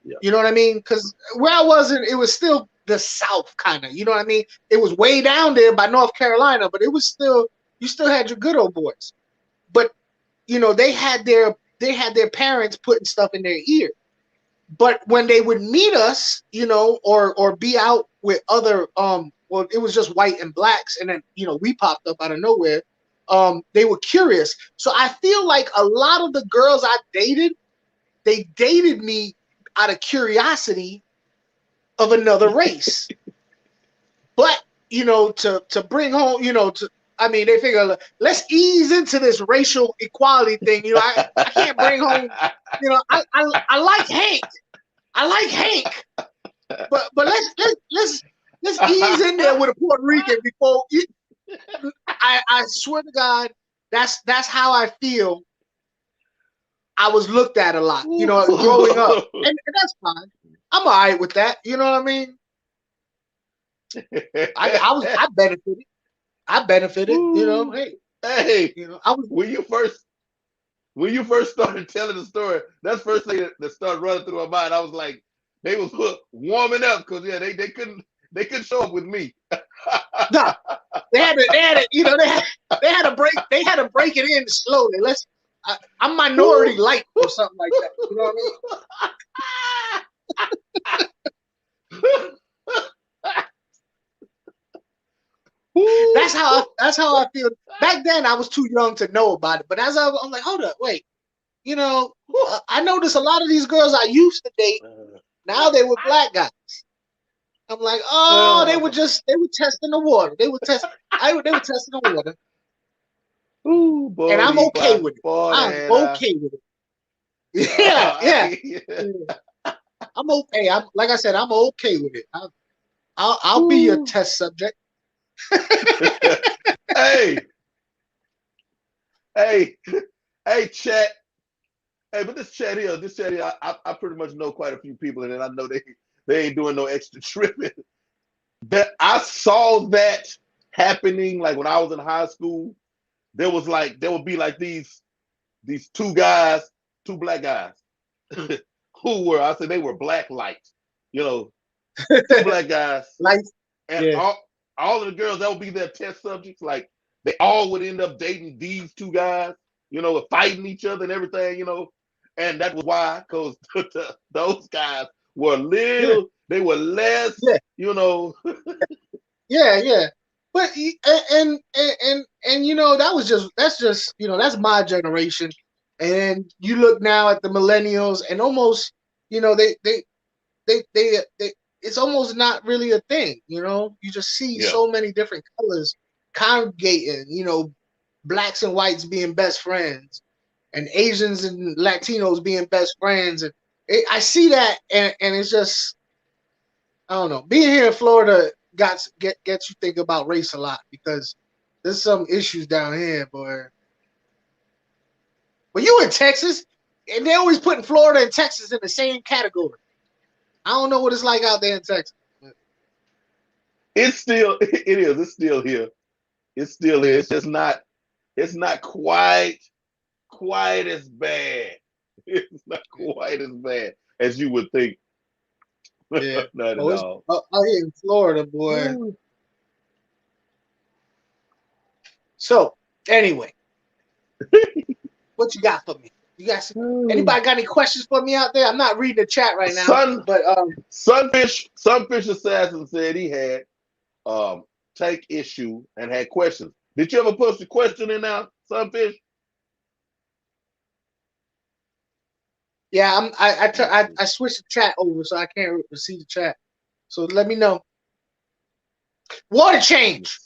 Yeah. You know what I mean? Because where I was, it was still the South, kind of. You know what I mean? It was way down there by North Carolina, but it was still, you still had your good old boys. But they had their parents putting stuff in their ear. But when they would meet us, or be out with other, well, it was just white and blacks, and then we popped up out of nowhere. They were curious. So I feel like a lot of the girls I dated, they dated me out of curiosity of another race. But, you know, to bring home, you know, they figure, let's ease into this racial equality thing. You know, I can't bring home, you know, I like Hank. I like Hank. But let's ease in there with a Puerto Rican before I swear to God, that's how I feel. I was looked at a lot, you know, growing up. And that's fine. I'm all right with that. You know what I mean? I benefited. I benefited, you know. Hey, you know, I was when you first started telling the story, that's the first thing that started running through my mind. I was like, they was warming up because they couldn't show up with me. no, they had to, you know, they had to break it in slowly. I'm minority light or something like that. You know what I mean? That's how I feel. Back then, I was too young to know about it. But as I'm like, hold up, wait. You know, I noticed a lot of these girls I used to date. Now they were black guys. I'm like, oh, they were testing the water. They were testing the water. Ooh, boy, and I'm okay with it. I'm okay with it. Yeah. I'm okay. Like I said, I'm okay with it. I'll be your test subject. hey, chat. Hey, but this chat here, I pretty much know quite a few people, and I know they ain't doing no extra tripping. That I saw that happening, like when I was in high school. There would be like these two black guys, who were, I said they were black lights, you know, two black guys, Lights, and yeah. all of the girls that would be their test subjects. Like they all would end up dating these two guys, you know, fighting each other and everything, you know, and that was why, because those guys were they were less, you know. Yeah. But and you know, that's just you know, that's my generation. And you look now at the millennials, and almost, you know, they it's almost not really a thing. You know, you just see so many different colors congregating. You know, blacks and whites being best friends, and Asians and Latinos being best friends, and I see that, and it's just, I don't know. Being here in Florida gets you think about race a lot, because there's some issues down here, boy. But you in Texas, and they always putting Florida and Texas in the same category. I don't know what it's like out there in Texas. It is. It's still here. It's still here. It's just not. It's not quite as bad. It's not quite as bad as you would think. Yeah. Not at all. Out here in Florida, boy. Ooh. So, anyway, what you got for me? You guys, anybody got any questions for me out there? I'm not reading the chat right now. But Sunfish Assassin said he had take issue and had questions. Did you ever post a question in now, Sunfish? Yeah, I switched the chat over, so I can't see the chat. So let me know. Water change.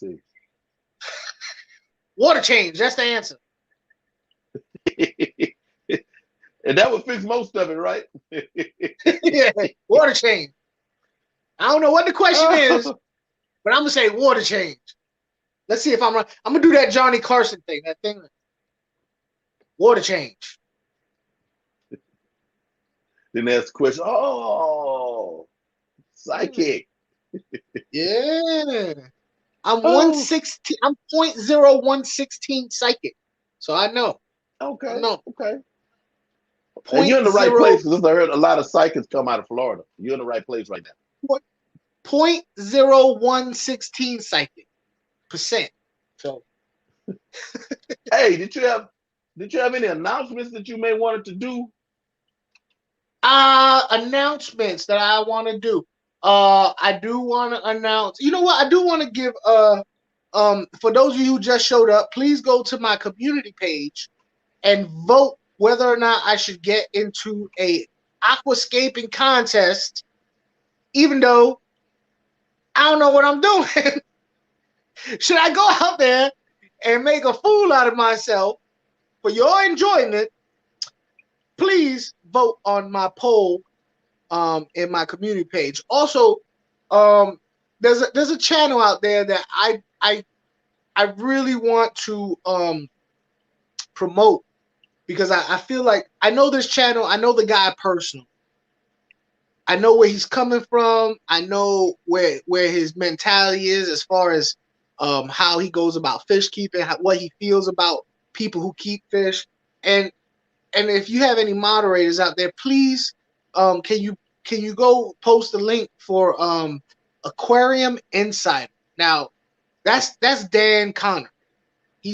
Water change. That's the answer. And that would fix most of it, right? Yeah, water change. I don't know what the question is, but I'm gonna say water change. Let's see if I'm right. I'm gonna do that Johnny Carson thing. That thing. Water change. Then ask the question. Oh, psychic. Yeah. I'm 116. I'm 0.0116 psychic. So I know. Okay. I know. Okay. And you're in the right place, because I heard a lot of psychics come out of Florida. You're in the right place right now. 0.0116 psychic %. So hey, did you have any announcements that you may wanted to do? Announcements that I want to do. I do want to announce. You know what? I do want to give for those of you who just showed up, please go to my community page and vote whether or not I should get into a aquascaping contest, even though I don't know what I'm doing. Should I go out there and make a fool out of myself for your enjoyment? Please vote on my poll in my community page. Also, there's a channel out there that I really want to promote because I feel like I know this channel. I know the guy personally. I know where he's coming from. I know where his mentality is as far as how he goes about fish keeping, what he feels about people who keep fish, and if you have any moderators out there, please can you go post a link for Aquarium Insider. Now that's Dan Connor. He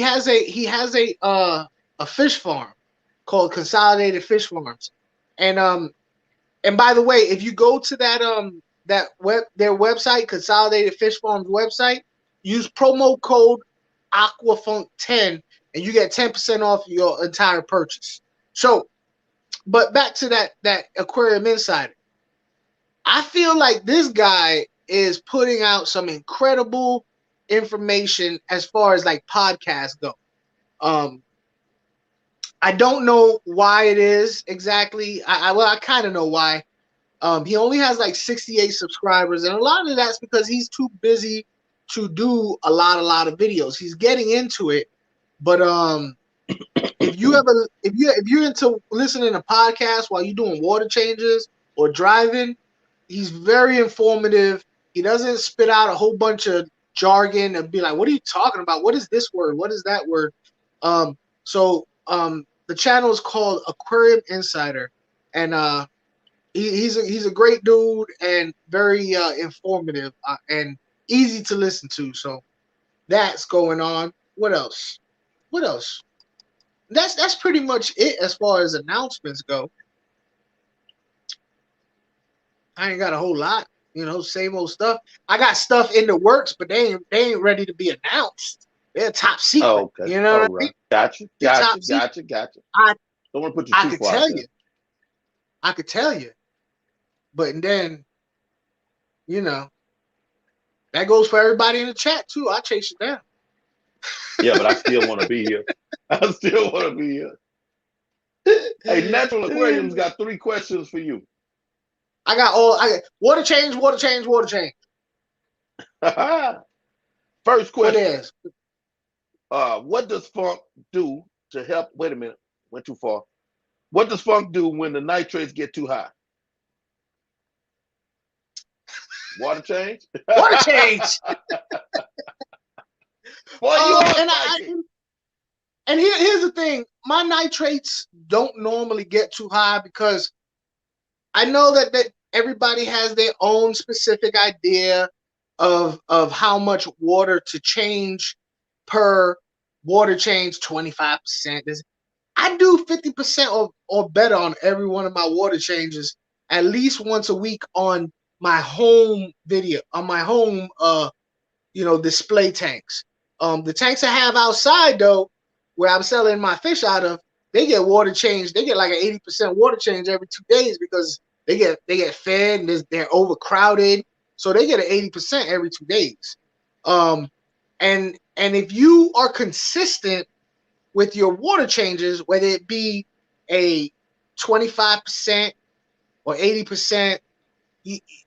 has a fish farm called Consolidated Fish Farms, and by the way, if you go to their website, Consolidated Fish Farms website, use promo code Aqua Funk 10 and you get 10% off your entire purchase. So, but back to that Aquarium Insider. I feel like this guy is putting out some incredible information as far as like podcasts go. I don't know why it is exactly. I kind of know why. He only has like 68 subscribers, and a lot of that's because he's too busy to do a lot of videos. He's getting into it, but if you're into listening to podcasts while you're doing water changes or driving, he's very informative. He doesn't spit out a whole bunch of jargon and be like, "What are you talking about? What is this word? What is that word?" So the channel is called Aquarium Insider, and he's a great dude and very informative and easy to listen to. So that's going on. What else? What else? That's pretty much it as far as announcements go. I ain't got a whole lot, same old stuff. I got stuff in the works, but they ain't ready to be announced. They're top secret. Oh, okay. You know All what I right. mean? Gotcha. I Don't want to put you I too could far tell out there. you. I could tell you. But then, that goes for everybody in the chat too. I chase it down. Yeah, but I still want to be here. I still want to be here. Hey, Natural Aquarium's got 3 questions for you. I got water change. First What question. is? What does funk do to help? Wait a minute. Went too far. What does funk do when the nitrates get too high? Water change? Water change. Boy, you are and here's the thing. My nitrates don't normally get too high because I know that everybody has their own specific idea of how much water to change per water change. 25%. I do 50% or better on every one of my water changes at least once a week on my home display tanks. The tanks I have outside though, where I'm selling my fish out of, they get water change. They get like an 80% water change every 2 days because they get fed and they're overcrowded. So they get an 80% every 2 days. And if you are consistent with your water changes, whether it be a 25% or 80%,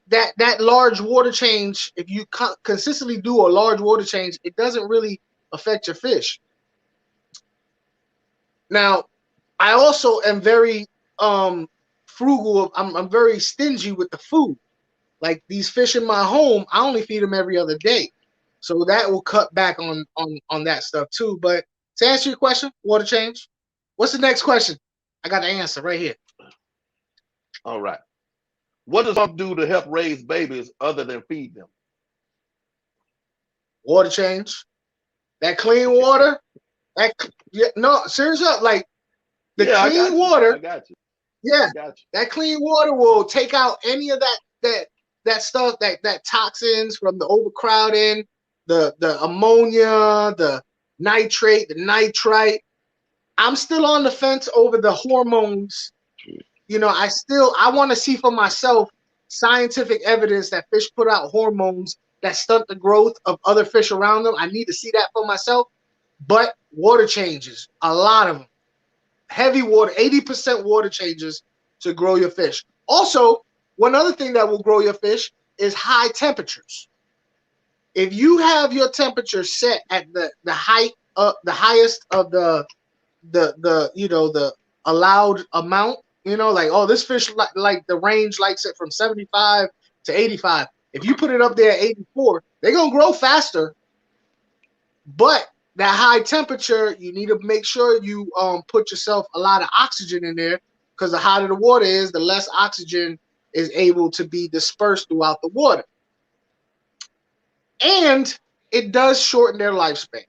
that large water change, if you consistently do a large water change, it doesn't really affect your fish. Now, I also am very frugal. I'm very stingy with the food. Like these fish in my home, I only feed them every other day, so that will cut back on that stuff too. But to answer your question, water change. What's the next question? I got the answer right here. All right. What does funk do to help raise babies other than feed them? Water change. That clean water. Seriously, like the clean water. I got you. Yeah, that clean water will take out any of that stuff, that toxins from the overcrowding, the ammonia, the nitrate, the nitrite. I'm still on the fence over the hormones you know, I want to see for myself scientific evidence that fish put out hormones that stunt the growth of other fish around them. I need to see that for myself. But water changes, a lot of them, heavy water, 80% water changes to grow your fish. Also, one other thing that will grow your fish is high temperatures. If you have your temperature set at the height, the highest of the you know, the allowed amount, you know, like, oh, this fish like the range likes it from 75 to 85. If you put it up there at 84, they're gonna grow faster. But that high temperature, you need to make sure you put yourself a lot of oxygen in there, because the hotter the water is, the less oxygen is able to be dispersed throughout the water. And it does shorten their lifespan.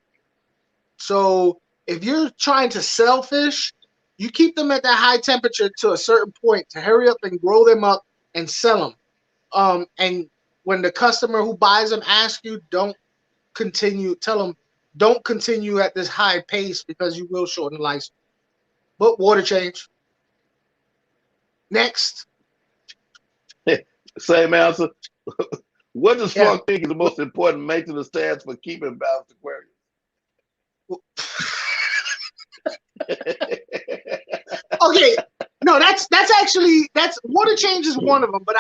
So if you're trying to sell fish, you keep them at that high temperature to a certain point to hurry up and grow them up and sell them. And when the customer who buys them asks you, tell them, don't continue at this high pace because you will shorten the lifespan. But water change. Next. Same answer. What does Yeah. Funk think is the most important maintenance task for keeping balanced aquariums? Okay. No, that's water change is one of them, but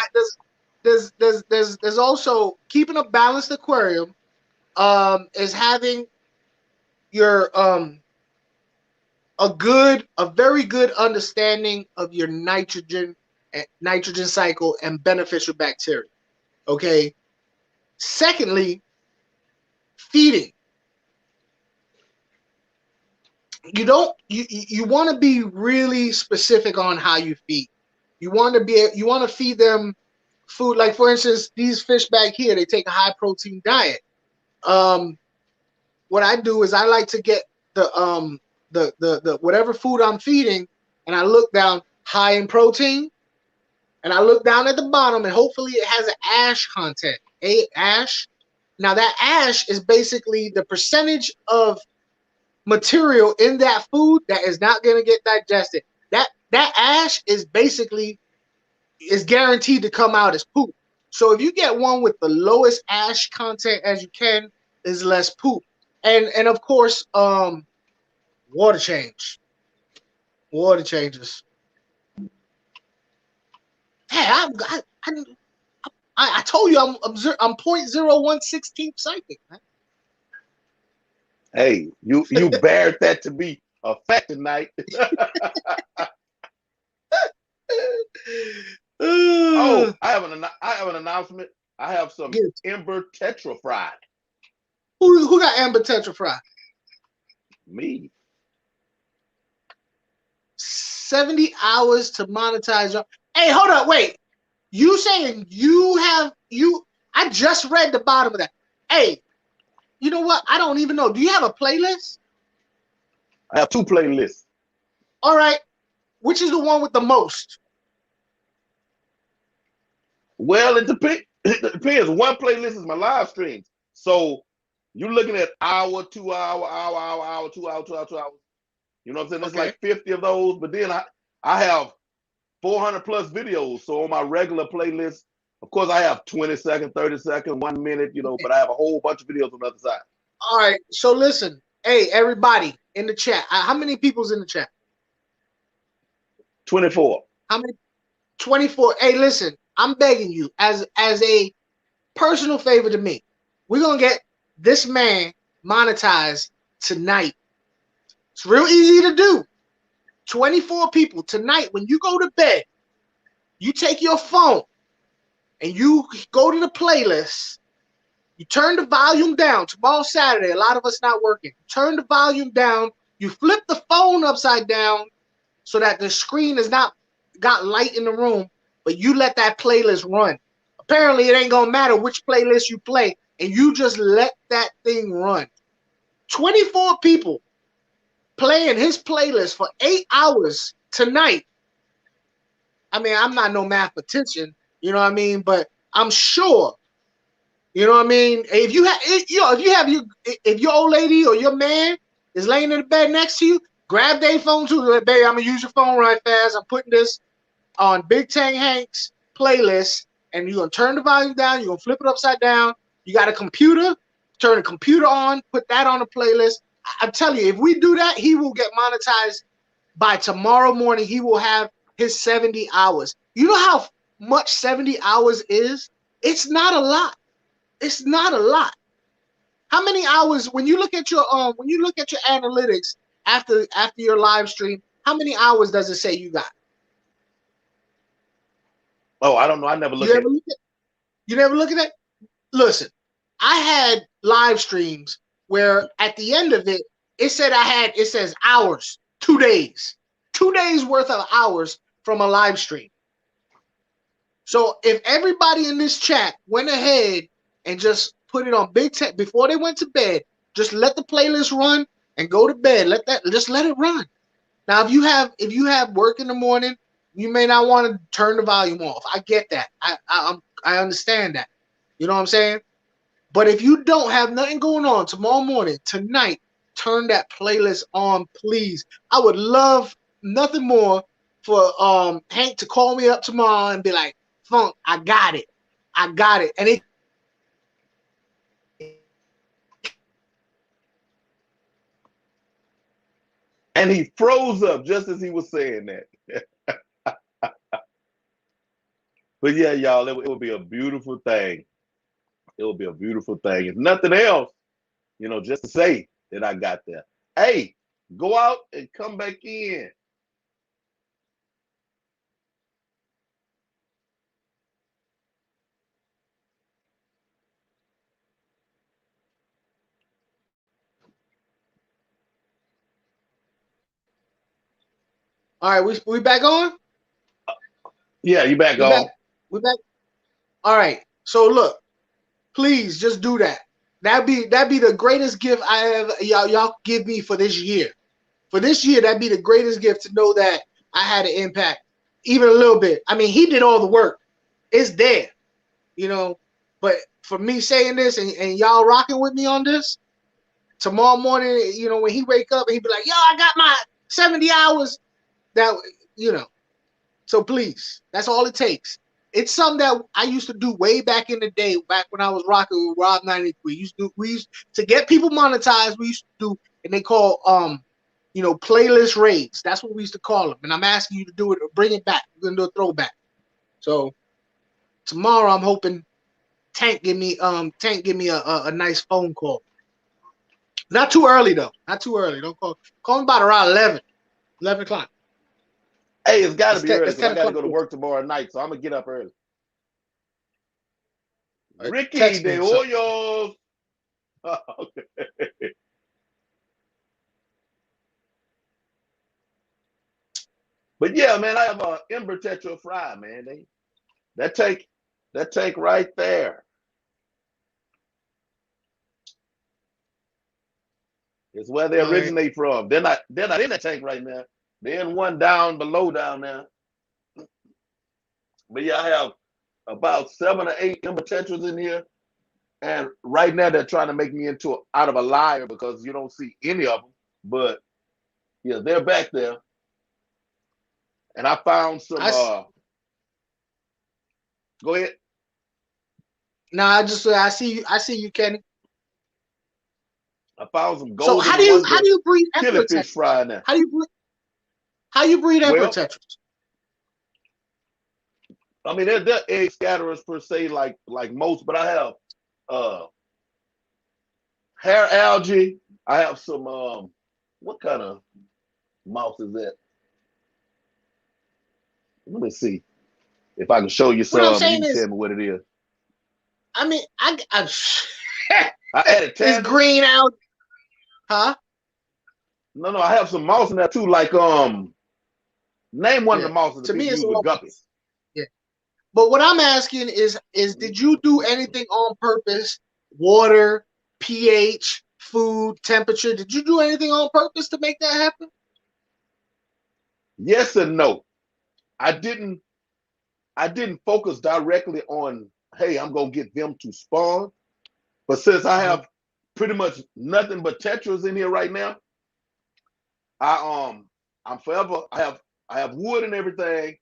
there's also keeping a balanced aquarium. Is having your a very good understanding of your nitrogen cycle and beneficial bacteria. Okay. Secondly, feeding. You want to be really specific on how you feed. You want to feed them food, like, for instance, these fish back here, they take a high protein diet. What I do is I like to get the whatever food I'm feeding, and I look down high in protein, and I look down at the bottom, and hopefully it has an ash content. Ash. Now that ash is basically the percentage of material in that food that is not going to get digested. That ash is guaranteed to come out as poop. So if you get one with the lowest ash content as you can, is less poop. And of course, water change. Water changes. Hey, I told you I'm 0.0116 psychic, man. Hey, you bared that to be a fact tonight. Oh, I have an announcement. I have some Ember Tetra fried. Who got Amber Tetra fried? Me. 70 hours to monetize your. Hey, hold up, wait. You saying I just read the bottom of that. Hey, you know what? I don't even know. Do you have a playlist? I have 2 playlists. All right. Which is the one with the most? Well, it depends. It depends. One playlist is my live streams. So you're looking at hour, 2 hour, 2 hour, 2 hour, 2 hours. You know what I'm saying? There's like 50 of those, but then I have 400 plus videos. So on my regular playlist, of course, I have 20-second, 30-second, 1 minute, you know, but I have a whole bunch of videos on the other side. All right. So listen, hey, everybody in the chat. How many people's in the chat? 24. How many? 24. Hey, listen, I'm begging you as a personal favor to me. We're going to get this man monetized tonight. It's real easy to do. 24 people tonight. When you go to bed, you take your phone and you go to the playlist. You turn the volume down. Tomorrow's Saturday. A lot of us not working. Turn the volume down. You flip the phone upside down so that the screen is not got light in the room, but you let that playlist run. Apparently, it ain't going to matter which playlist you play, and you just let that thing run. 24 people playing his playlist for 8 hours tonight. I mean, I'm not no mathematician, you know what I mean? But I'm sure, you know what I mean? If your old lady or your man is laying in the bed next to you, grab their phone too. Like, baby, I'm gonna use your phone right fast. I'm putting this on Big Tank Hank's playlist, and you're gonna turn the volume down. You're gonna flip it upside down. You got a computer. Turn the computer on. Put that on the playlist. I'm telling you, if we do that, he will get monetized by tomorrow morning. He will have his 70 hours. You know how much 70 hours is? It's not a lot. It's not a lot. How many hours when you look at your analytics after your live stream, how many hours does it say you got? Oh, I don't know. I never look at it. You never look at that? Listen, I had live streams where at the end of it, it says hours, 2 days. 2 days worth of hours from a live stream. So if everybody in this chat went ahead and just put it on Big Tech before they went to bed, just let the playlist run and go to bed. Just let it run. Now, if you have work in the morning, you may not want to turn the volume off. I get that. I understand that. You know what I'm saying? But if you don't have nothing going on tomorrow morning, tonight, turn that playlist on, please. I would love nothing more for Hank to call me up tomorrow and be like, Funk, I got it. I got it. And he froze up just as he was saying that. But yeah, y'all, it would be a beautiful thing. It would be a beautiful thing. If nothing else, just to say that I got there. Hey, go out and come back in. all right, we back on? Yeah, you back on. We back. All right. So look, please just do that. That'd be the greatest gift I ever y'all give me for this year. For this year, that'd be the greatest gift to know that I had an impact, even a little bit. I mean, he did all the work. It's there, But for me saying this and y'all rocking with me on this, tomorrow morning, when he wake up and he be like, yo, I got my 70 hours. That, So please, that's all it takes. It's something that I used to do way back in the day, back when I was rocking with Rob 93. We used to get people monetized. We used to do, and they call playlist raids. That's what we used to call them. And I'm asking you to do it or bring it back. We're gonna do a throwback. So tomorrow, I'm hoping Tank give me a nice phone call. Not too early though. Not too early. Don't call. Call me about around 11 o'clock. Hey, it's got to be early because I got to go to work tomorrow night, so I'm going to get up early. Ricky de Hoyos. Okay. But yeah, man, I have a Ember Tetra Fry, man. That tank right there is where they originate from. They're not in that tank right now. They're in one down below down there. But yeah, I have about 7 or 8 Ember Tetras in here. And right now they're trying to make me out of a liar because you don't see any of them. But yeah, they're back there. And I found some go ahead. No, I see you, Kenny. I found some golden. So how do you breed Ember Catfish fry now? How you breed Ember Tetras? I mean, they're egg scatterers per se, like most, but I have hair algae. I have some what kind of mouse is that? Let me see if I can show you some. You can tell me what it is. I mean, I added it's green algae, huh? No, I have some mouse in there too. Like name one of the mouses to me, it's with guppies. Yeah, but what I'm asking is did you do anything on purpose? Water, pH, food, temperature. Did you do anything on purpose to make that happen? Yes and no. I didn't focus directly on, hey, I'm gonna get them to spawn. But since I have pretty much nothing but tetras in here right now, I'm forever. I have wood and everything,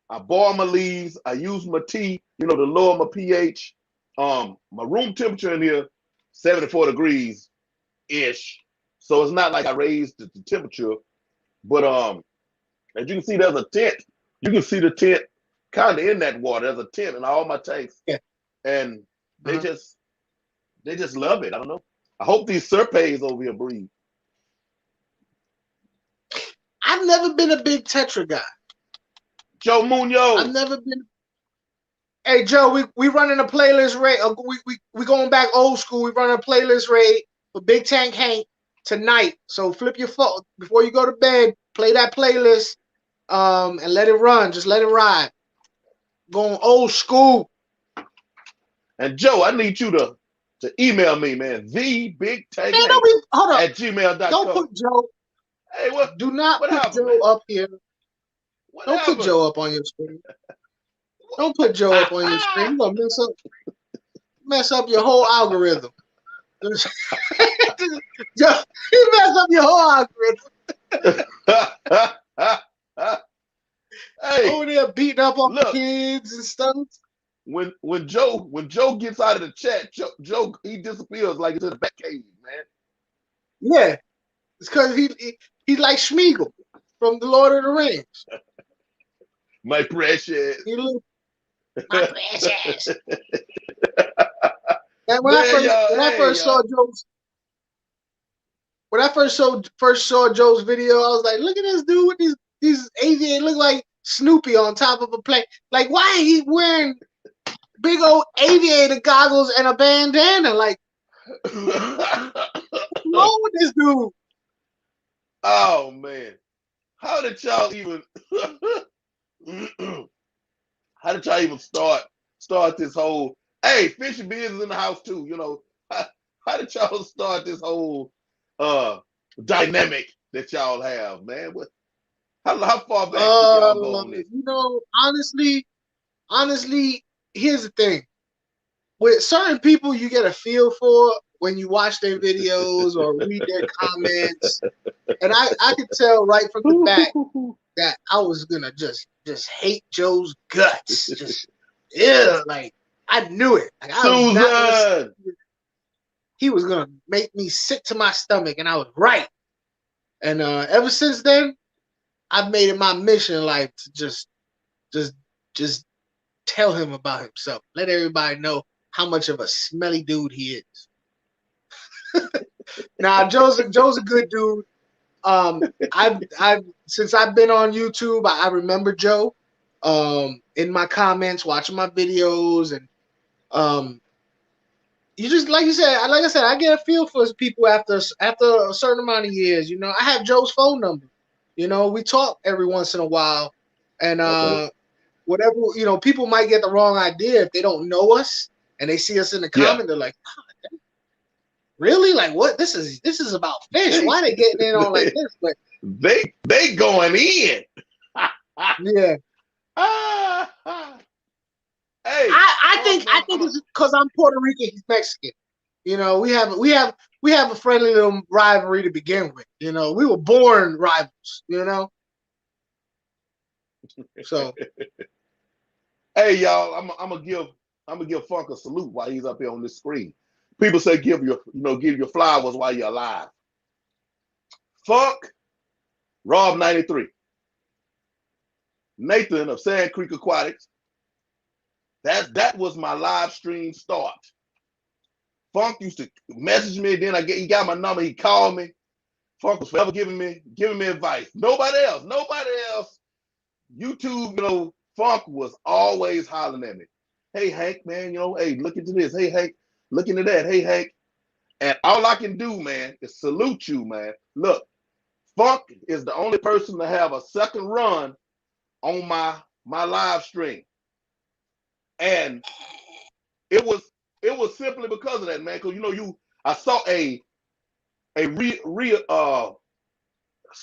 I boil my leaves. I use my tea, to lower my pH. My room temperature in here, 74 degrees ish. So it's not like I raised the temperature. But as you can see, there's a tent. You can see the tent kind of in that water. There's a tent in all my tanks, Yeah. and they just love it. I don't know. I hope these serpes over here breathe. I've never been a big Tetra guy. Joe Munoz. I've never been. Hey Joe, we running a playlist raid. We going back old school. We running a playlist raid for Big Tank Hank tonight. So flip your phone before you go to bed. Play that playlist, and let it run. Just let it ride. Going old school. And Joe, I need you to email me, man. The Big Tank Hey, Hank hold up. at gmail.com. Don't put Joe. Hey, what? Do not what put happened, Joe man? up here. What Don't happened? put Joe up on your screen. Don't put Joe up on your screen. You're gonna mess up your whole algorithm. Joe, you mess up your whole algorithm. Hey, over there beating up on look, kids and stuff. When Joe gets out of the chat, Joe he disappears like it's in the back cave, man. Yeah, it's because he's like Schmeagol from the Lord of the Rings. My precious. My precious. And when I first saw Joe's video, I was like, look at this dude with these aviators. Look like Snoopy on top of a plane. Like, why he wearing big old aviator goggles and a bandana? Like, what's wrong with this dude? Oh man, how did y'all even? How did y'all even start this whole? Hey, Fishy Biz is in the house too. How did y'all start this whole dynamic that y'all have, man? How far back did y'all go on this? Honestly, here's the thing. With certain people, you get a feel for when you watch their videos or read their comments, and I could tell right from the back that I was gonna just hate Joe's guts. Just like I knew it. Like, I was not gonna. He was gonna make me sick to my stomach, and I was right. And ever since then, I've made it my mission, like, to just tell him about himself. Let everybody know how much of a smelly dude he is. Now, Joe's a good dude. I've since I've been on YouTube, I remember Joe in my comments, watching my videos, and you just like I said, I get a feel for people after a certain amount of years. I have Joe's phone number. We talk every once in a while, and whatever, people might get the wrong idea if they don't know us and they see us in the comment. They're like, oh, really? Like, what? This is about fish. Why are they getting in on like this? But they going in. Yeah. Hey, I think it's because I'm Puerto Rican, he's Mexican. We have a friendly little rivalry to begin with. We were born rivals. So. Hey y'all, I'm gonna give Funk a salute while he's up here on this screen. People say give your flowers while you're alive. Funk, Rob 93, Nathan of Sand Creek Aquatics. That was my live stream start. Funk used to message me, then he got my number, he called me. Funk was forever giving me advice. Nobody else. YouTube, Funk was always hollering at me. Hey Hank, man, hey, look into this. Hey Hank, look into that. Hey Hank. And all I can do, man, is salute you, man. Look, Funk is the only person to have a second run on my live stream. And it was simply because of that, man. Because I saw a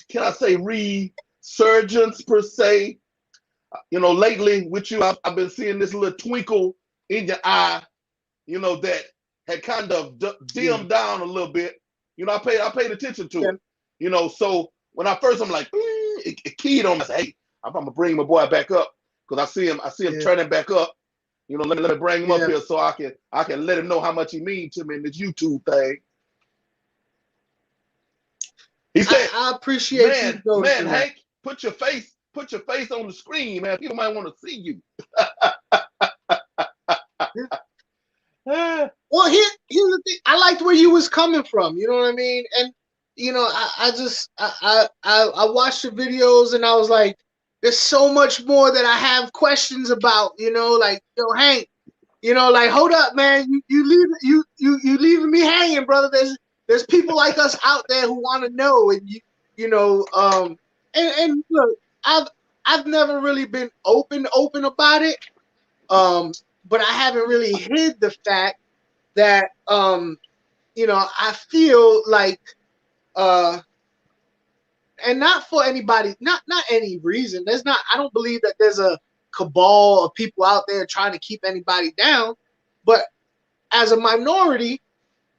can I say resurgence per se. Lately with you, I've been seeing this little twinkle in your eye, that had kind of dimmed down a little bit. I paid attention to it. So when I'm like, it keyed on me. I said, hey, I'm gonna bring my boy back up. because I see him turning back up. You know, let me bring him up Yeah. here so I can let him know how much he means to me in this YouTube thing. He said, I appreciate you man, noticing that. Hank, put your face on the screen, man. People might want to see you. Well, here's the thing. I liked where you was coming from. You know what I mean? And you know, I watched the videos and I was like, there's so much more that I have questions about. You know, like, yo, Hank, you know, like, hold up, man, you leaving me hanging, brother. There's people like us out there who want to know, and you know, and look, I've never really been open about it, but I haven't really hid the fact that you know, I feel like and not for anybody, not any reason. There's not. I don't believe that there's a cabal of people out there trying to keep anybody down, but as a minority,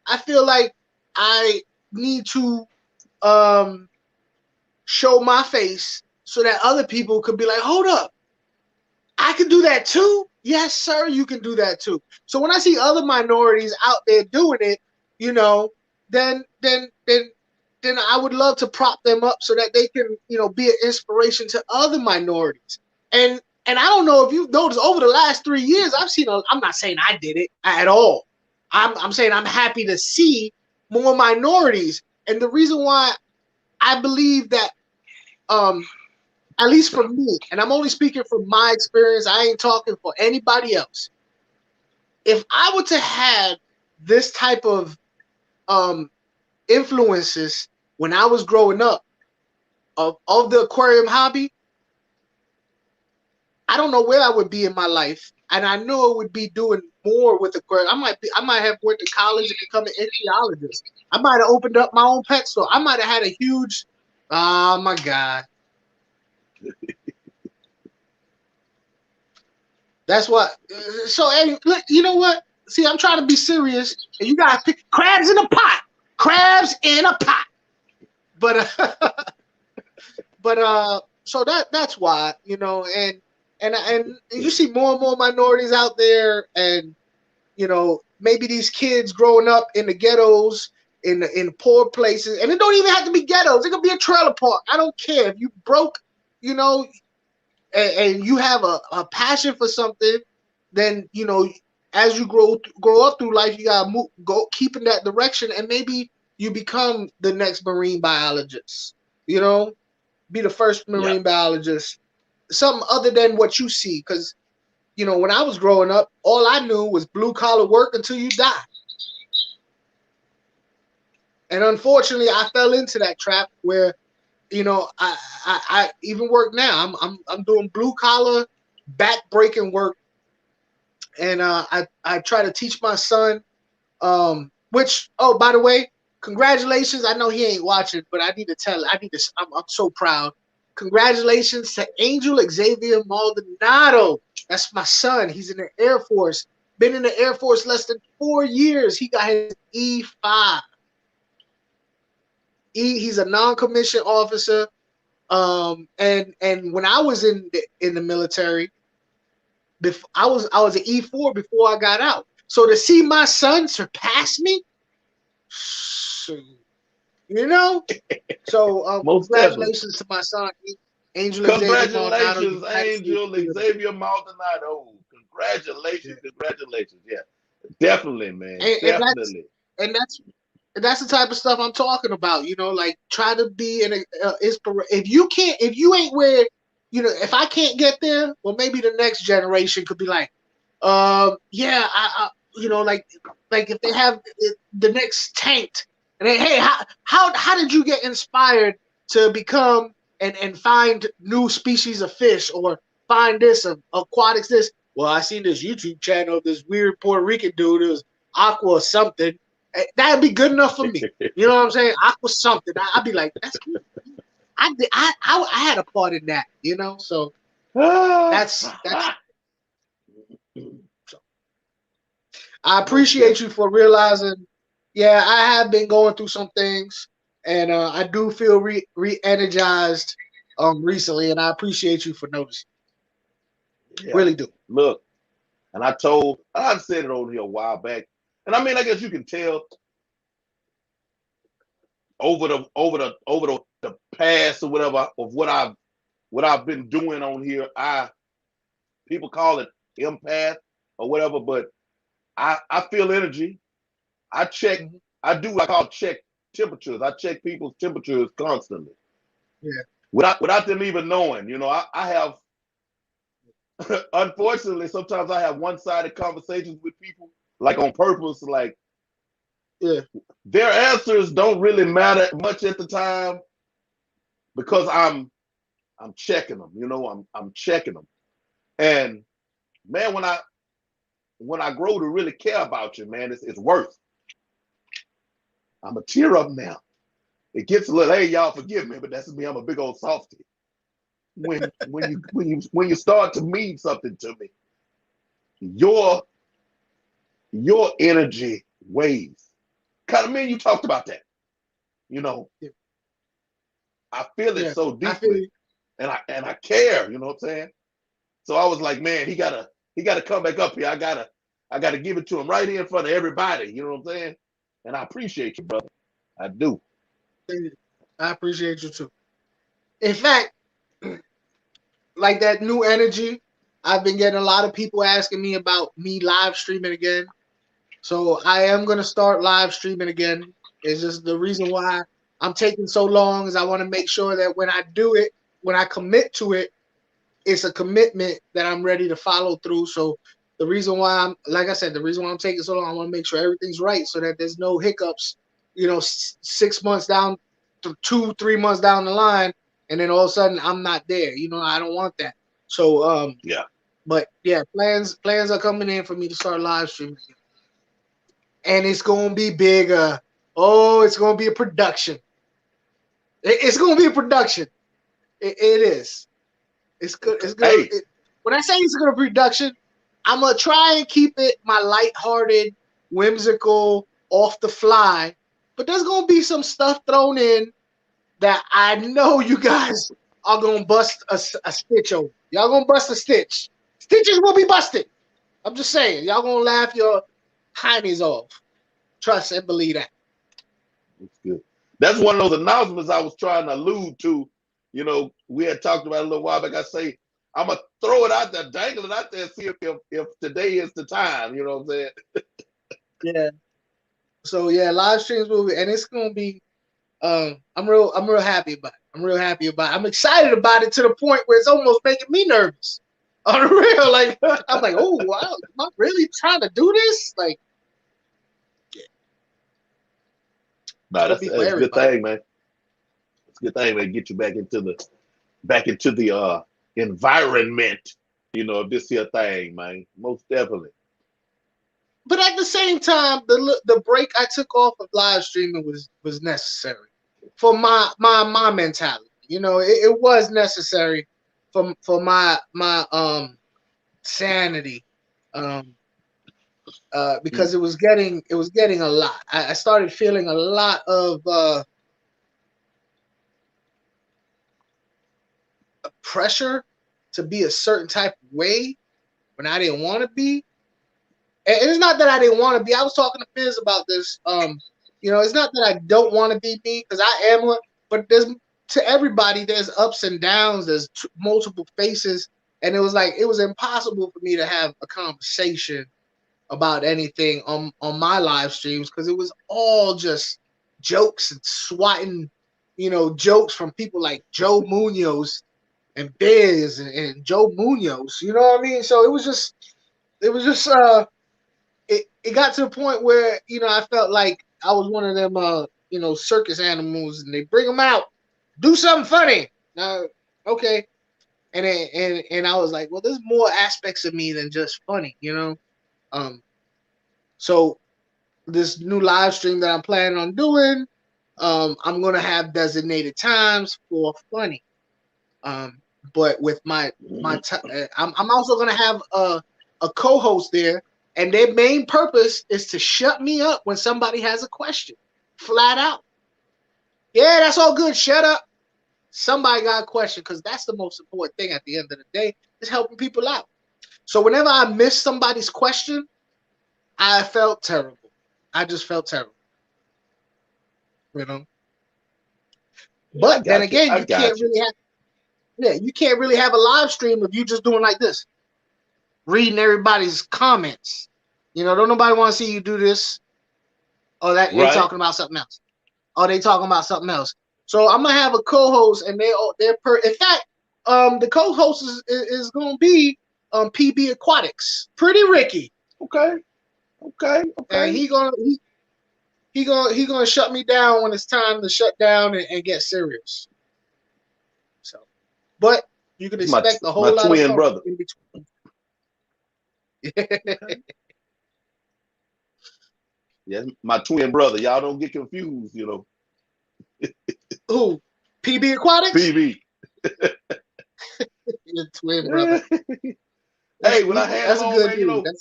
I feel like I need to show my face so that other people could be like, hold up, I can do that too. Yes, sir, you can do that too. So when I see other minorities out there doing it, you know, then I would love to prop them up so that they can, you know, be an inspiration to other minorities. And I don't know if you've noticed over the last 3 years, I've seen. I'm not saying I did it at all. I'm saying I'm happy to see more minorities, and the reason why I believe that, at least for me, and I'm only speaking from my experience, I ain't talking for anybody else. If I were to have this type of influences when I was growing up of the aquarium hobby, I don't know where I would be in my life, and I know it would be doing more with aquarium. I might have went to college and become an ichthyologist. I might have opened up my own pet store. I might have had a huge, oh my God. That's what. So, hey, look, you know what? See, I'm trying to be serious, and you gotta pick crabs in a pot. Crabs in a pot. But so that's why, you know, and you see more and more minorities out there, and you know, maybe these kids growing up in the ghettos, in poor places, and it don't even have to be ghettos. It could be a trailer park. I don't care if you broke, you know, and you have a passion for something, then you know, as you grow up through life, you gotta go keep in that direction, and maybe you become the next marine biologist. You know, be the first Yeah. marine biologist, something other than what you see, because you know, when I was growing up, all I knew was blue collar work until you die. And unfortunately, I fell into that trap where, you know, I even work now. I'm doing blue collar, back breaking work, and I try to teach my son. Which, oh, by the way, congratulations. I know he ain't watching, but I need to tell. I'm so proud. Congratulations to Angel Xavier Maldonado. That's my son. He's in the Air Force. Been in the Air Force less than 4 years. He got his E5. He's a non-commissioned officer. And when I was in the military, I was an E4 before I got out. So to see my son surpass me, you know. So congratulations to my son, Angel Xavier Maldonado. Congratulations, Angel Xavier Maldonado. Congratulations, congratulations. Yeah, definitely, man. Definitely. And that's the type of stuff I'm talking about. You know, like try to be an inspiration. If you ain't where, you know, if I can't get there, well, maybe the next generation could be like, yeah, you know, like if they have the next tanked, and they, hey, how did you get inspired to become and find new species of fish, or find this of aquatics this? Well, I seen this YouTube channel of this weird Puerto Rican dude. It was Aqua something. That'd be good enough for me. You know what I'm saying? Aqua something. I'd be like, that's good. I had a part in that, you know. So that's. So I appreciate you for realizing. Yeah, I have been going through some things, and I do feel re-energized recently, and I appreciate you for noticing. Yeah. Really do. Look, and I said it over here a while back, and I mean, I guess you can tell over the past or whatever of what I've been doing on here. People call it empath or whatever, but I feel energy. I check. Mhm. I do what I call check temperatures. I check people's temperatures constantly Yeah. without them even knowing. I have unfortunately sometimes I have one-sided conversations with people, like on purpose, like Yeah. their answers don't really matter much at the time because I'm checking them. I'm checking them. And man, when I grow to really care about you, man, it's worth. I'm a tear up now. It gets a little, hey, y'all forgive me, but that's me. I'm a big old softy. When you start to mean something to me, your your energy waves. Kind of man, you talked about that. You know, Yeah. I feel it Yeah. so I feel deeply, you. and I care. You know what I'm saying? So I was like, man, he gotta come back up here. I gotta give it to him right here in front of everybody. You know what I'm saying? And I appreciate you, brother. I do. I appreciate you too. In fact, like that new energy, I've been getting a lot of people asking me about me live streaming again. So I am gonna start live streaming again. It's just the reason why I'm taking so long is I want to make sure that when I do it, when I commit to it, it's a commitment that I'm ready to follow through. So the reason why I'm, like I said, the reason why I'm taking so long, I want to make sure everything's right so that there's no hiccups. 6 months down, to 2, 3 months down the line, and then all of a sudden I'm not there. I don't want that. So Yeah. but yeah, plans are coming in for me to start live streaming, and it's gonna be bigger. Oh, it's gonna be a production. It's gonna be a production. It is. It's good. It's good. Hey, When I say it's a good production, I'm gonna try and keep it my lighthearted, whimsical, off the fly. But there's gonna be some stuff thrown in that I know you guys are gonna bust a stitch over. Y'all gonna bust a stitch. Stitches will be busted. I'm just saying. Y'all gonna laugh your heinies off. Trust and believe that. it's good. That's one of those announcements I was trying to allude to. We had talked about it a little while back. I say I'm gonna throw it out there, dangle it out there, see if today is the time. You know what I'm saying? Yeah. So yeah, live streams will be, and it's gonna be. I'm real happy about it. I'm real happy about it. I'm excited about it to the point where it's almost making me nervous. On the real, like I'm like, oh wow, am I really trying to do this? Like, yeah, it's No, gonna that's, be for that's a good everybody. thing, man. It's a good thing, man. Get you back into the environment. Of this here thing, man. Most definitely. But at the same time, the break I took off of live streaming was necessary for my mentality. It was necessary for my sanity. Um, Mm. because it was getting a lot. I started feeling a lot of pressure to be a certain type of way when I didn't want to be. And it's not that I didn't want to be. I was talking to Biz about this. It's not that I don't want to be me because I am one. But to everybody, there's ups and downs. There's multiple faces, and it was impossible for me to have a conversation about anything on my live streams because it was all just jokes and swatting, jokes from people like Joe Munoz and Biz and Joe Munoz. You know what I mean? So it was just it got to a point where I felt like I was one of them circus animals, and they bring them out, do something funny. Okay, and I was like, well, there's more aspects of me than just funny. Um, so this new live stream that I'm planning on doing, I'm gonna have designated times for funny. Um, but with I'm also gonna have a co-host there, and their main purpose is to shut me up when somebody has a question, flat out. Yeah, that's all good. Shut up. Somebody got a question because that's the most important thing at the end of the day is helping people out. So whenever I missed somebody's question, I felt terrible. I just felt terrible. You know. Yeah, I But then got you. again, I you can't got you. really have you can't really have a live stream if you just doing like this, reading everybody's comments. You know, don't nobody want to see you do this. Or that they Right. talking about something else. Or they talking about something else. So I'm gonna have a co-host, and they're in fact, the co-host is gonna be PB Aquatics, Pretty Ricky, Okay. Okay. and Okay. he gonna shut me down when it's time to shut down and get serious. So, but you can It's my expect a my whole lot of twin fun brother. in between. Okay. Yes, my twin brother. Y'all don't get confused, you know. Who? PB Aquatics? PB. Your twin brother. Hey, when I had him That's a on, good man, you dude. know,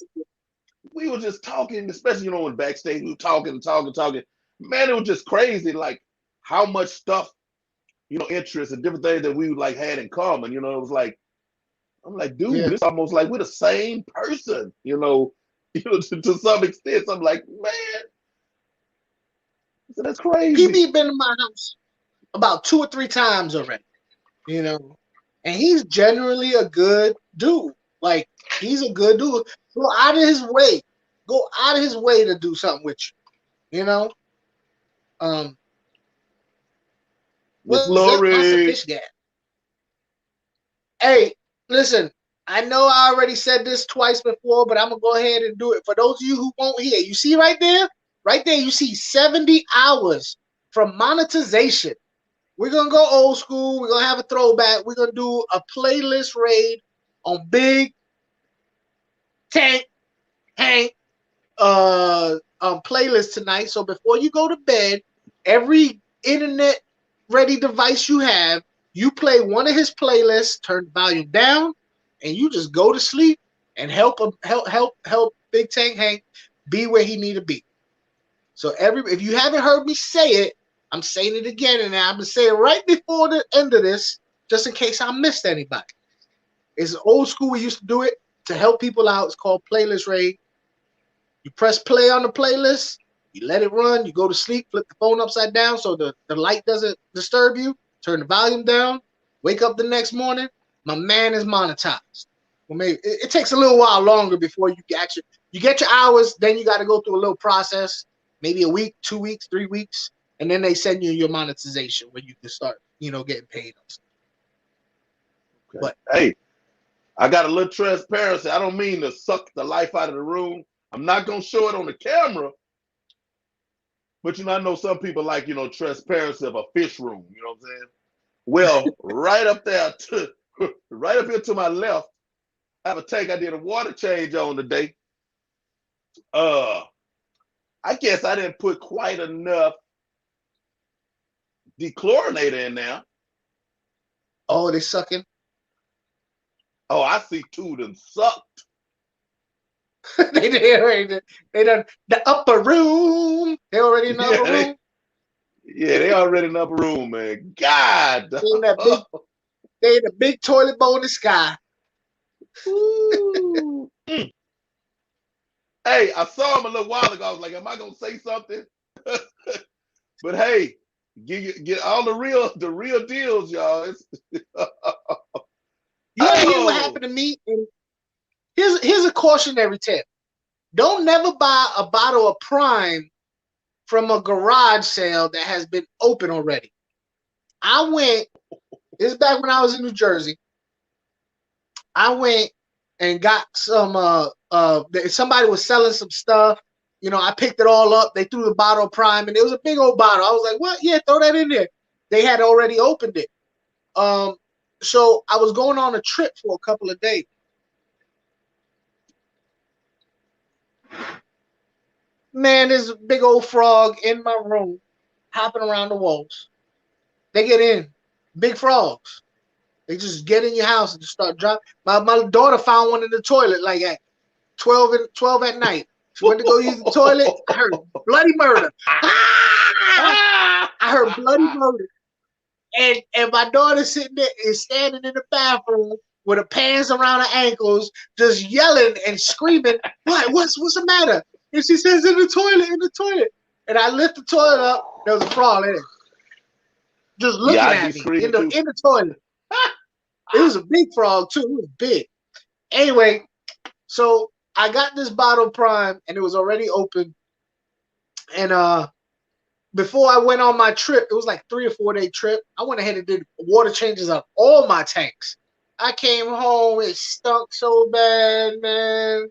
we were just talking, especially, you know, in backstage, we were talking. Man, it was just crazy, like how much stuff, you know, interests and different things that we like had in common. You know, it was like, I'm like, dude, Yeah. it's almost like we're the same person, you know, to some extent. So I'm like, man, so that's crazy. PB been to my house about 2 or 3 times already, you know, and he's generally a good dude. Like, he's a good dude. Go out of his way. Go out of his way to do something with you, you know. Um, Miss what's up? What's the Lori. fish gas? Hey, listen, I know I already said this twice before, but I'm gonna go ahead and do it. For those of you who won't hear, you see right there, you see 70 hours from monetization. We're gonna go old school. We're gonna have a throwback. We're gonna do a playlist raid on Big Tank Hank playlist tonight. So before you go to bed, every internet ready device you have, you play one of his playlists, turn the volume down, and you just go to sleep and help him help Big Tank Hank be where he need to be. So if you haven't heard me say it, I'm saying it again, and I'm gonna say it right before the end of this, just in case I missed anybody. It's old school. We used to do it to help people out. It's called Playlist Raid. You press play on the playlist, you let it run, you go to sleep, flip the phone upside down so the light doesn't disturb you, turn the volume down, wake up the next morning, my man is monetized. Well, maybe it takes a little while longer before you get your hours, then you got to go through a little process, maybe a week, 2 weeks, 3 weeks, and then they send you your monetization where you can start, getting paid. Okay. But Hey, I got a little transparency. I don't mean to suck the life out of the room. I'm not gonna show it on the camera, but I know some people like, transparency of a fish room. You know what I'm saying? Well, right up there, right up here to my left, I have a tank I did a water change on today. I guess I didn't put quite enough dechlorinator in there. oh, they sucking. Oh, I see two of them sucked. they done the upper room. They already in the upper room. They already in the upper room, man. God. They in that big, they in the big toilet bowl in the sky. Hey, I saw him a little while ago. I was like, am I gonna say something? But hey, get all the real deals, y'all. You want to hear what happened to me? And here's a cautionary tip. Don't never buy a bottle of Prime from a garage sale that has been open already. This is back when I was in New Jersey. I went and got some somebody was selling some stuff. I picked it all up. They threw the bottle of Prime, and it was a big old bottle. I was like, "What? Yeah, throw that in there." They had already opened it. So I was going on a trip for a couple of days. Man, there's a big old frog in my room, hopping around the walls. They get in, big frogs. They just get in your house and just start dropping. My daughter found one in the toilet like at 12 at night. She went to go use the toilet. I heard bloody murder. I heard bloody murder. And my daughter sitting there is standing in the bathroom with her pants around her ankles, just yelling and screaming. What's the matter? And she says, in the toilet. And I lift the toilet up. There was a frog in it, just Yeah, looking I'd be at me in screaming too. the toilet. It was a big frog too. It was big. Anyway, so I got this bottle of Prime, and it was already open. And before I went on my trip, it was like 3 or 4 day trip. I went ahead and did water changes on all my tanks. I came home, it stunk so bad, man.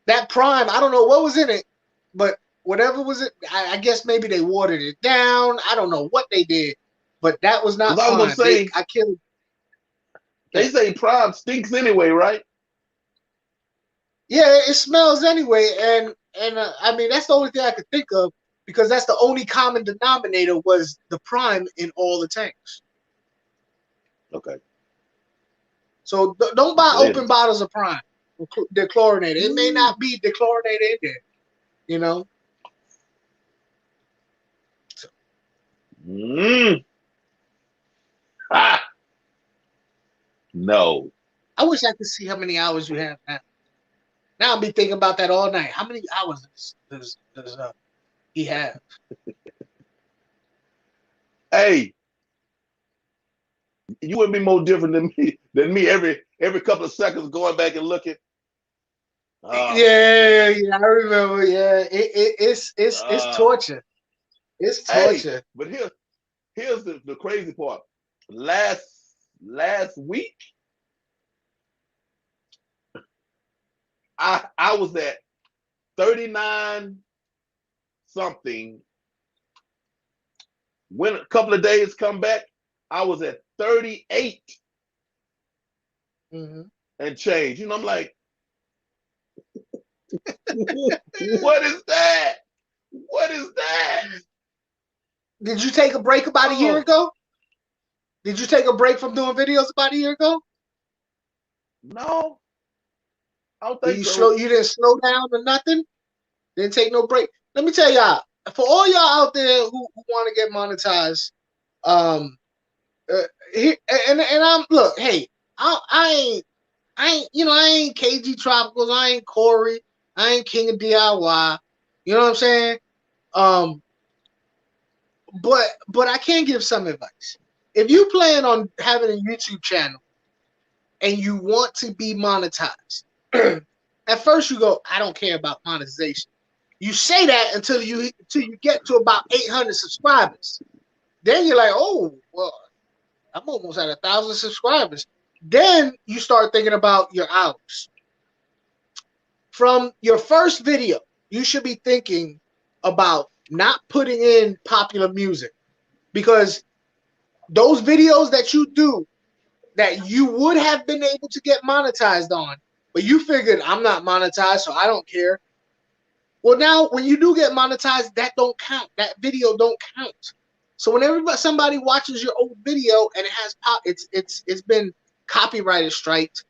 That Prime, I don't know what was in it, but whatever was it, I guess maybe they watered it down. I don't know what they did, but that was not Because I was gonna Prime. say, I killed. they say Prime stinks anyway, right? Yeah, it smells anyway, and I mean that's the only thing I could think of because that's the only common denominator was the Prime in all the tanks. Okay. So don't buy Clearly. open bottles of Prime. They're chlorinated. It may not be dechlorinated in there, you know. Ah, no. I wish I could see how many hours you have now. Now I'll be thinking about that all night. How many hours does he have? Hey, you would be more different than me every couple of seconds going back and looking. Yeah, I remember. Yeah, it's Uh, torture. It's hey, torture. but here's the crazy part. Last week, I was at 39 something. When a couple of days come back, I was at 38 and change. You know, I'm like, what is that? What is that? Did you take a break about a year Oh, ago? Did you take a break from doing videos about a year ago? no, I don't think so. You didn't slow down or nothing? Didn't take no break. Let me tell y'all, for all y'all out there who want to get monetized, and I'm look, hey, I ain't KG Tropicals, I ain't Corey, I ain't King of DIY. You know what I'm saying? Um, but I can give some advice. If you plan on having a YouTube channel and you want to be monetized, at first you go, I don't care about monetization. You say that until you get to about 800 subscribers. Then you're like, oh, well, I'm almost at 1,000 subscribers. Then you start thinking about your hours. From your first video, you should be thinking about not putting in popular music because those videos that you do that you would have been able to get monetized on, but you figured I'm not monetized, so I don't care. Well, now when you do get monetized, that don't count. That video don't count. So whenever somebody watches your old video and it has it's been copyrighted striked,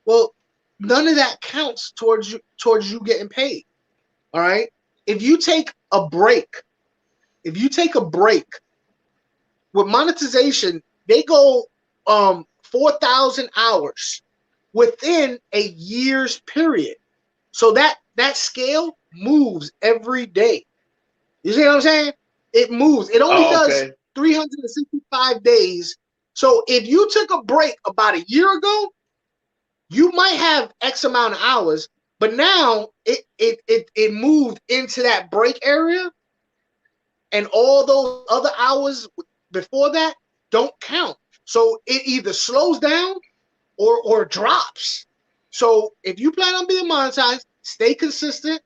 well, none of that counts towards you getting paid. All right. If you take a break with monetization, they go 4,000 hours within a year's period. So that scale moves every day. You see what I'm saying? It moves. It only Oh, does okay. 365 days. So if you took a break about a year ago, you might have X amount of hours, but now it moved into that break area, and all those other hours before that don't count. So it either slows down or drops. So if you plan on being monetized, stay consistent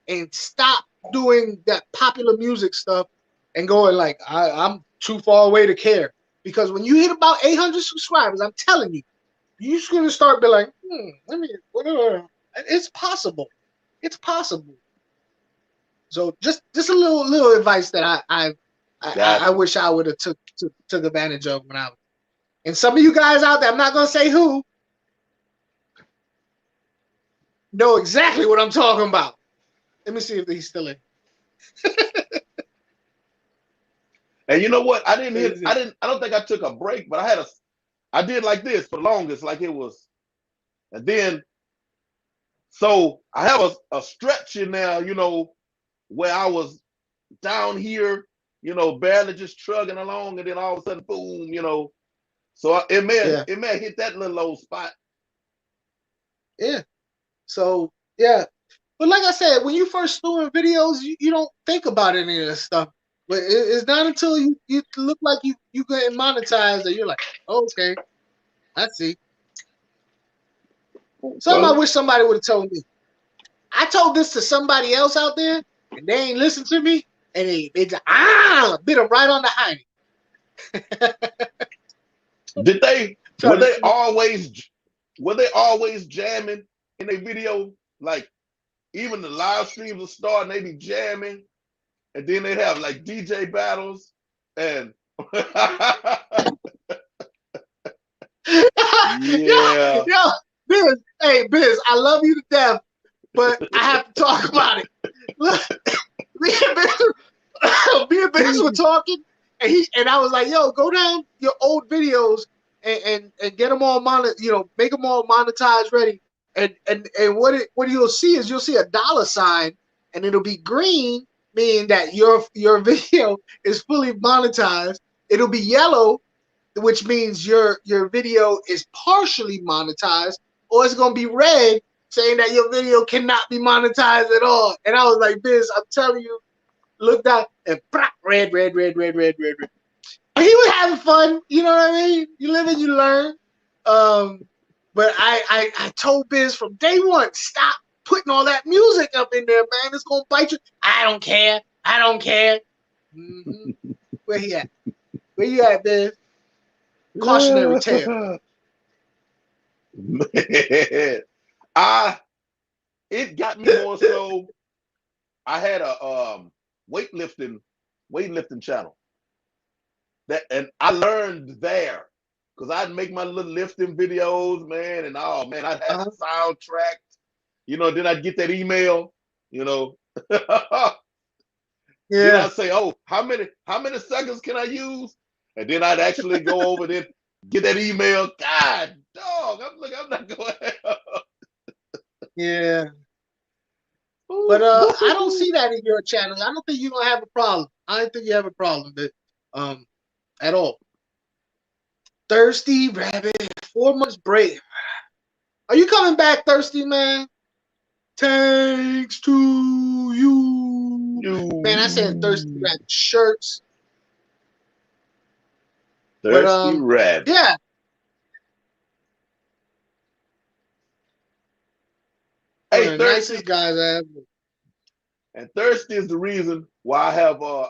and stop doing that popular music stuff and going like I'm too far away to care. Because when you hit about 800 subscribers, I'm telling you, you're just gonna start be like, let me whatever. It's possible. It's possible. So just a little advice that I Gotcha. wish I would have took advantage of when I was. And some of you guys out there, I'm not gonna say who, know exactly what I'm talking about. Let me see if he's still in. And you know what? I don't think I took a break, but I did like this for the longest, like it was, and then so I have a stretch in there, you know, where I was down here, you know, barely just trugging along, and then all of a sudden, boom, you know. So Yeah. it may hit that little old spot. Yeah. So yeah. But like I said, when you first doing videos, you don't think about any of this stuff. But it's not until you look like you getting monetized that you're like, oh, okay, I see. Something I Well, wish somebody would have told me. I told this to somebody else out there, and they ain't listen to me, and they just bit them right on the hiney. did they Trying to see. were they always jamming in a video? Like even the live streams will start and they be jamming, and then they have like DJ battles and yo, yeah. yo, Biz, hey Biz, I love you to death, but I have to talk about it. Look, me and Biz were talking, and I was like, "Yo, go down your old videos and get them all make them all monetized ready." And what you'll see is you'll see a $sign, and it'll be green, meaning that your video is fully monetized. It'll be yellow, which means your video is partially monetized, or it's gonna be red, saying that your video cannot be monetized at all. And I was like, Biz, I'm telling you, look down and red, red, red, red, red, red, red. He was having fun, you know what I mean? You live and you learn. But I told Biz from day one, stop putting all that music up in there, man. It's gonna bite you. I don't care. I don't care. Mm-hmm. Where he at? Where you at, Biz? Cautionary tale. Man, it got me more so. I had a weightlifting channel and I learned there because I'd make my little lifting videos, man, and oh man, I'd have the soundtrack, you know. Then I'd get that email, you know. Then Yeah. I'd say, oh, how many seconds can I use? And then I'd actually go over there, get that email. God, dog, I'm not going. Yeah. But I don't see that in your channel. I don't think you're gonna have a problem. I don't think you have a problem with at all. Thirsty Rabbit, 4 months break. Are you coming back, Thirsty man? Thanks to you. Man, I said Thirsty Rabbit shirts. Thirsty But Rabbit. yeah. One Hey, of the Thirsty. nicest guys I ever. And Thirsty is the reason why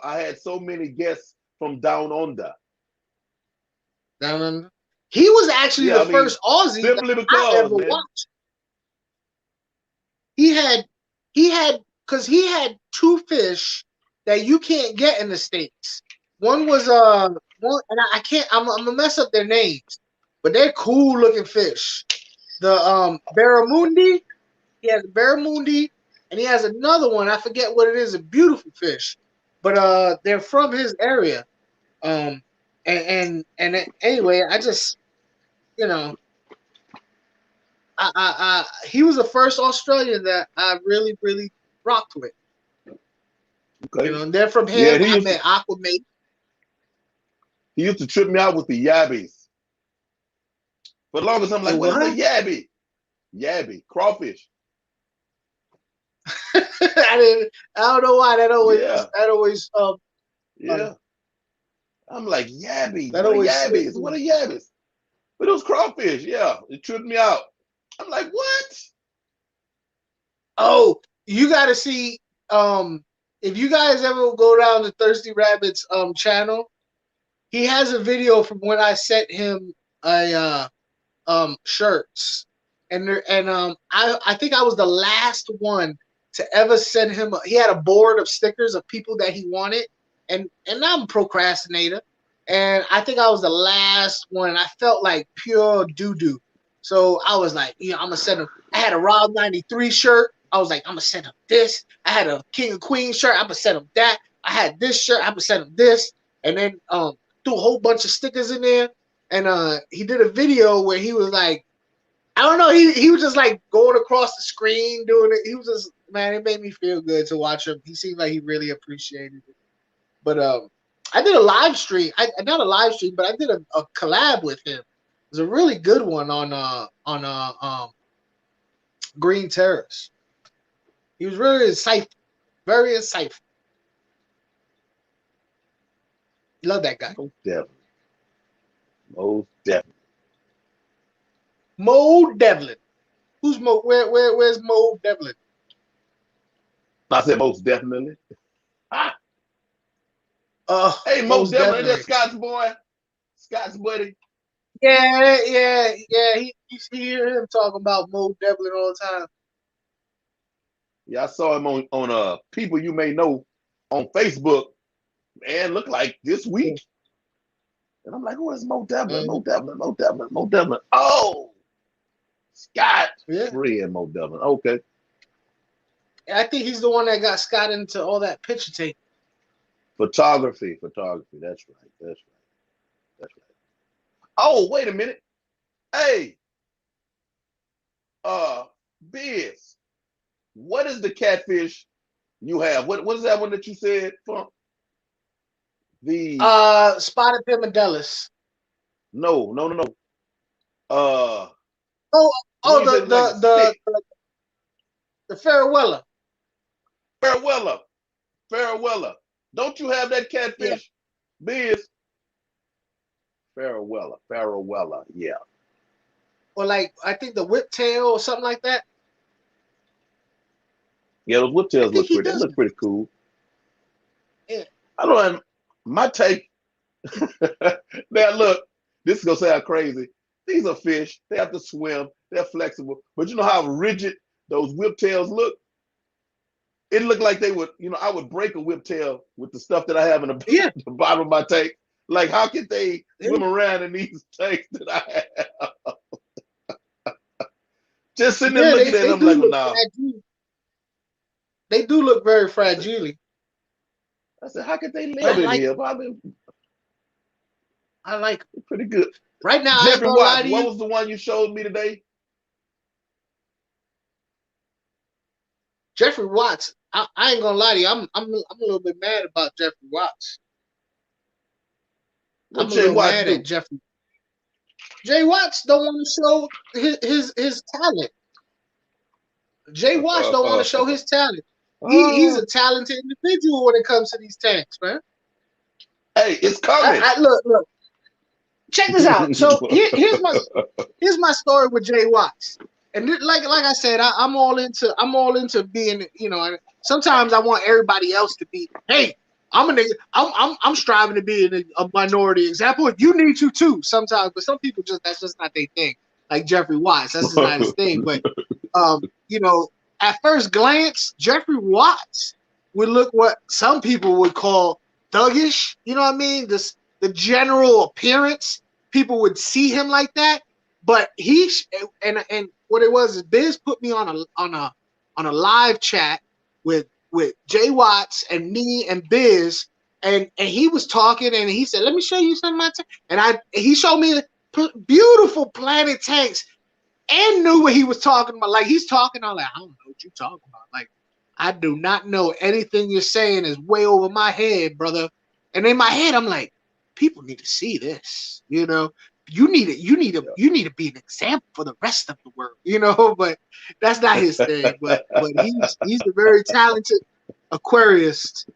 I had so many guests from down under. Down under. He was actually Yeah, the I mean, first Aussie that simply I because, ever man. watched. He had because he had two fish that you can't get in the States. One was one, and I can't, I'm gonna mess up their names, but they're cool looking fish. The barramundi, he has a barramundi, and he has another one, I forget what it is, a beautiful fish, but they're from his area. And anyway, I just, you know, he was the first Australian that I really, really rocked with. Okay. You know, and then from Yeah, him, I met Aqua Funk. he used to trip me out with the yabbies. For the longest, I'm like, what is a yabby? Yabby, crawfish. I don't know why that always yeah. I'm like, yabbies. that What are always yabbies? What are yabbies? But it was crawfish. Yeah, it tripped me out. I'm like, what? Oh, you got to see if you guys ever go down to Thirsty Rabbit's channel, he has a video from when I sent him a shirts, and I think I was the last one to ever send him. He had a board of stickers of people that he wanted, and I'm a procrastinator, and I think I was the last one. I felt like pure doo doo, so I was like, I'm gonna send him. I had a Rob 93 shirt. I was like, I'm gonna send him this. I had a King of Queens shirt. I'm gonna send him that. I had this shirt. I'm gonna send him this, and then threw a whole bunch of stickers in there. and he did a video where he was like, I don't know, he was just like going across the screen doing it. He was just, man, it made me feel good to watch him. He seemed like he really appreciated it. But I did a live stream. I not a live stream, but I did a collab with him. It was a really good one on Green Terrace. He was really insightful, very insightful. Love that guy. Most definitely. Most definitely. Mo Devlin. Who's Mo? Where's Mo Devlin? I said most definitely. Ah, hey, Mo Most Devlin, ain't that definitely. Scott's boy? Scott's buddy. Yeah. You hear him talking about Mo Devlin all the time. Yeah, I saw him on People You May Know on Facebook. Man, look like this week. And I'm like, who is Mo Devlin? Mo Devlin, Mo Devlin, Mo Devlin. Oh, Scott. Yeah. Friend Mo Devlin. Okay. I think he's the one that got Scott into all that picture tape. Photography. That's right. That's right. Oh, wait a minute. Hey, Biz, what is the catfish you have? What is that one that you said from? The Spotted Pimadellis. no. Oh, one you said like a stick. the Farewella. Farewella. Don't you have that Yeah. catfish? Biz. Farewella. Yeah. Or like I think the whiptail or something like that. Yeah, those I whiptails think look he pretty. They does. look pretty cool. Yeah. I don't know. My take. Now look, this is gonna sound crazy. These are fish. They have to swim. They're flexible. But you know how rigid those whiptails look? It looked like they would, I would break a whiptail with the stuff that I have in Yeah. the bottom of my tank. Like, how could they Yeah. swim around in these tanks that I have? Just sitting there Yeah, looking at they them do like, well, look nah. fragile. They do look very fragile. I said, how could they But live in here? Well, I mean, I like pretty good. right now. I ain't Jeffrey gonna lie Watts, to what you. was the one you showed me today? Jeffrey Watts. I ain't gonna lie to you. I'm a little bit mad about Jeffrey Watts. What I'm a Jay little Watts mad at do? Jeffrey. Jay Watts don't want to show his talent. Jay Watts don't want to show his talent. He's uh, a talented individual when it comes to these tanks, man. hey, it's coming. I look. Check this out. So here's my story with Jay Watts. And like I said, I'm all into being, sometimes I want everybody else to be, hey, I'm striving to be a minority example. You need to too sometimes, but some people that's just not their thing. Like Jeffrey Watts, that's just not his thing. But you know, at first glance, Jeffrey Watts would look what some people would call thuggish. You know what I mean? The general appearance, people would see him like that. But and what it was is Biz put me on a live chat with Jay Watts and me and Biz, and he was talking and he said, "Let me show you some of my tanks." And he showed me beautiful Planet tanks and knew what he was talking about. Like he's talking, I'm like, I don't know what you're talking about. Like, I do not know anything you're saying is way over my head, brother. And in my head, I'm like, people need to see this. You need to be an example for the rest of the world. But that's not his thing. But he's a very talented aquarist.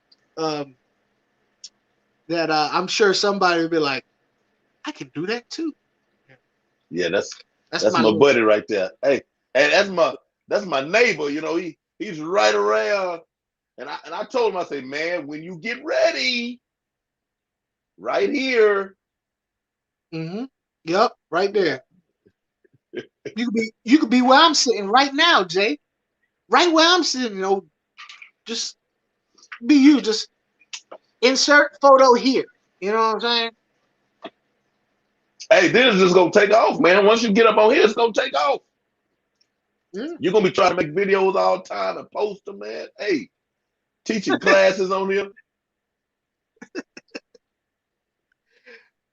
That I'm sure somebody will be like, I can do that too. Yeah, That's that's my my little. buddy right there. Hey, and that's my neighbor. He's right around. And I told him, I say, man, when you get ready, right here. Mm-hmm. Yep, right there. You could be where I'm sitting right now, Jay. Right where I'm sitting, just be you. Just insert photo here. You know what I'm saying? Hey, this is just gonna take off, man. Once you get up on here, it's gonna take off. Yeah. You're gonna be trying to make videos all the time and post them, man. Hey, teaching classes on here.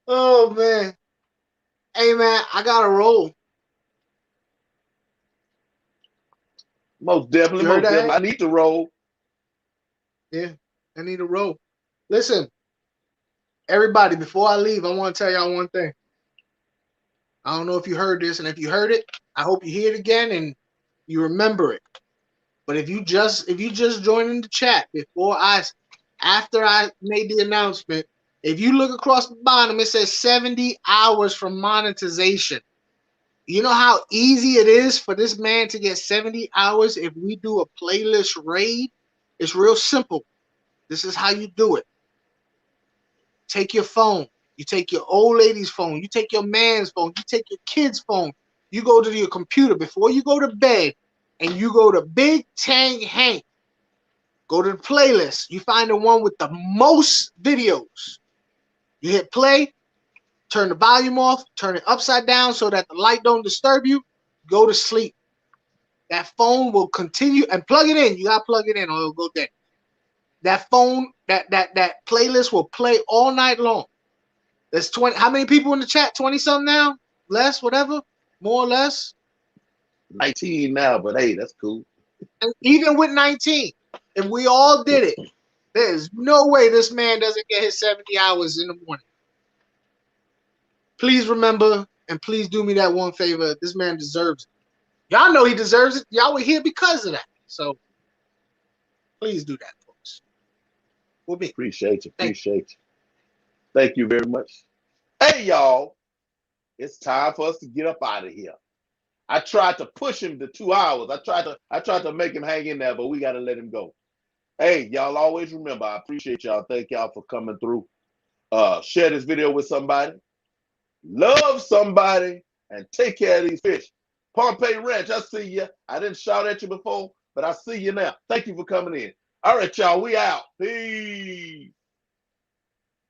Oh man. man, I gotta roll. Most definitely, You heard most that? definitely. I need to roll. Yeah, I need a roll. Listen, everybody, before I leave, I want to tell y'all one thing. I don't know if you heard this, and if you heard it, I hope you hear it again and you remember it. But if you just joined in the chat after I made the announcement, if you look across the bottom, it says 70 hours from monetization. You know how easy it is for this man to get 70 hours if we do a playlist raid? It's real simple. This is how you do it. Take your phone. You take your old lady's phone. You take your man's phone. You take your kid's phone. You go to your computer before you go to bed and you go to Big Tang Hank. Go to the playlist. You find the one with the most videos. You hit play, turn the volume off, turn it upside down so that the light don't disturb you. Go to sleep. That phone will continue and plug it in. You gotta plug it in or it'll go dead. That phone, that playlist will play all night long. There's 20. How many people in the chat? 20 something now? Less, whatever, more or less. 19 now, but hey, that's cool. And even with 19, if we all did it, there's no way this man doesn't get his 70 hours in the morning. Please remember and please do me that one favor. This man deserves it. Y'all know he deserves it. Y'all were here because of that. So please do that, folks. For me. Appreciate you. Appreciate you. Thank you very much. Hey, y'all. It's time for us to get up out of here. I tried to push him to 2 hours. I tried to make him hang in there, but we got to let him go. Hey, y'all always remember, I appreciate y'all. Thank y'all for coming through. Share this video with somebody. Love somebody and take care of these fish. Pompeii Ranch, I see you. I didn't shout at you before, but I see you now. Thank you for coming in. All right, y'all, we out. Peace.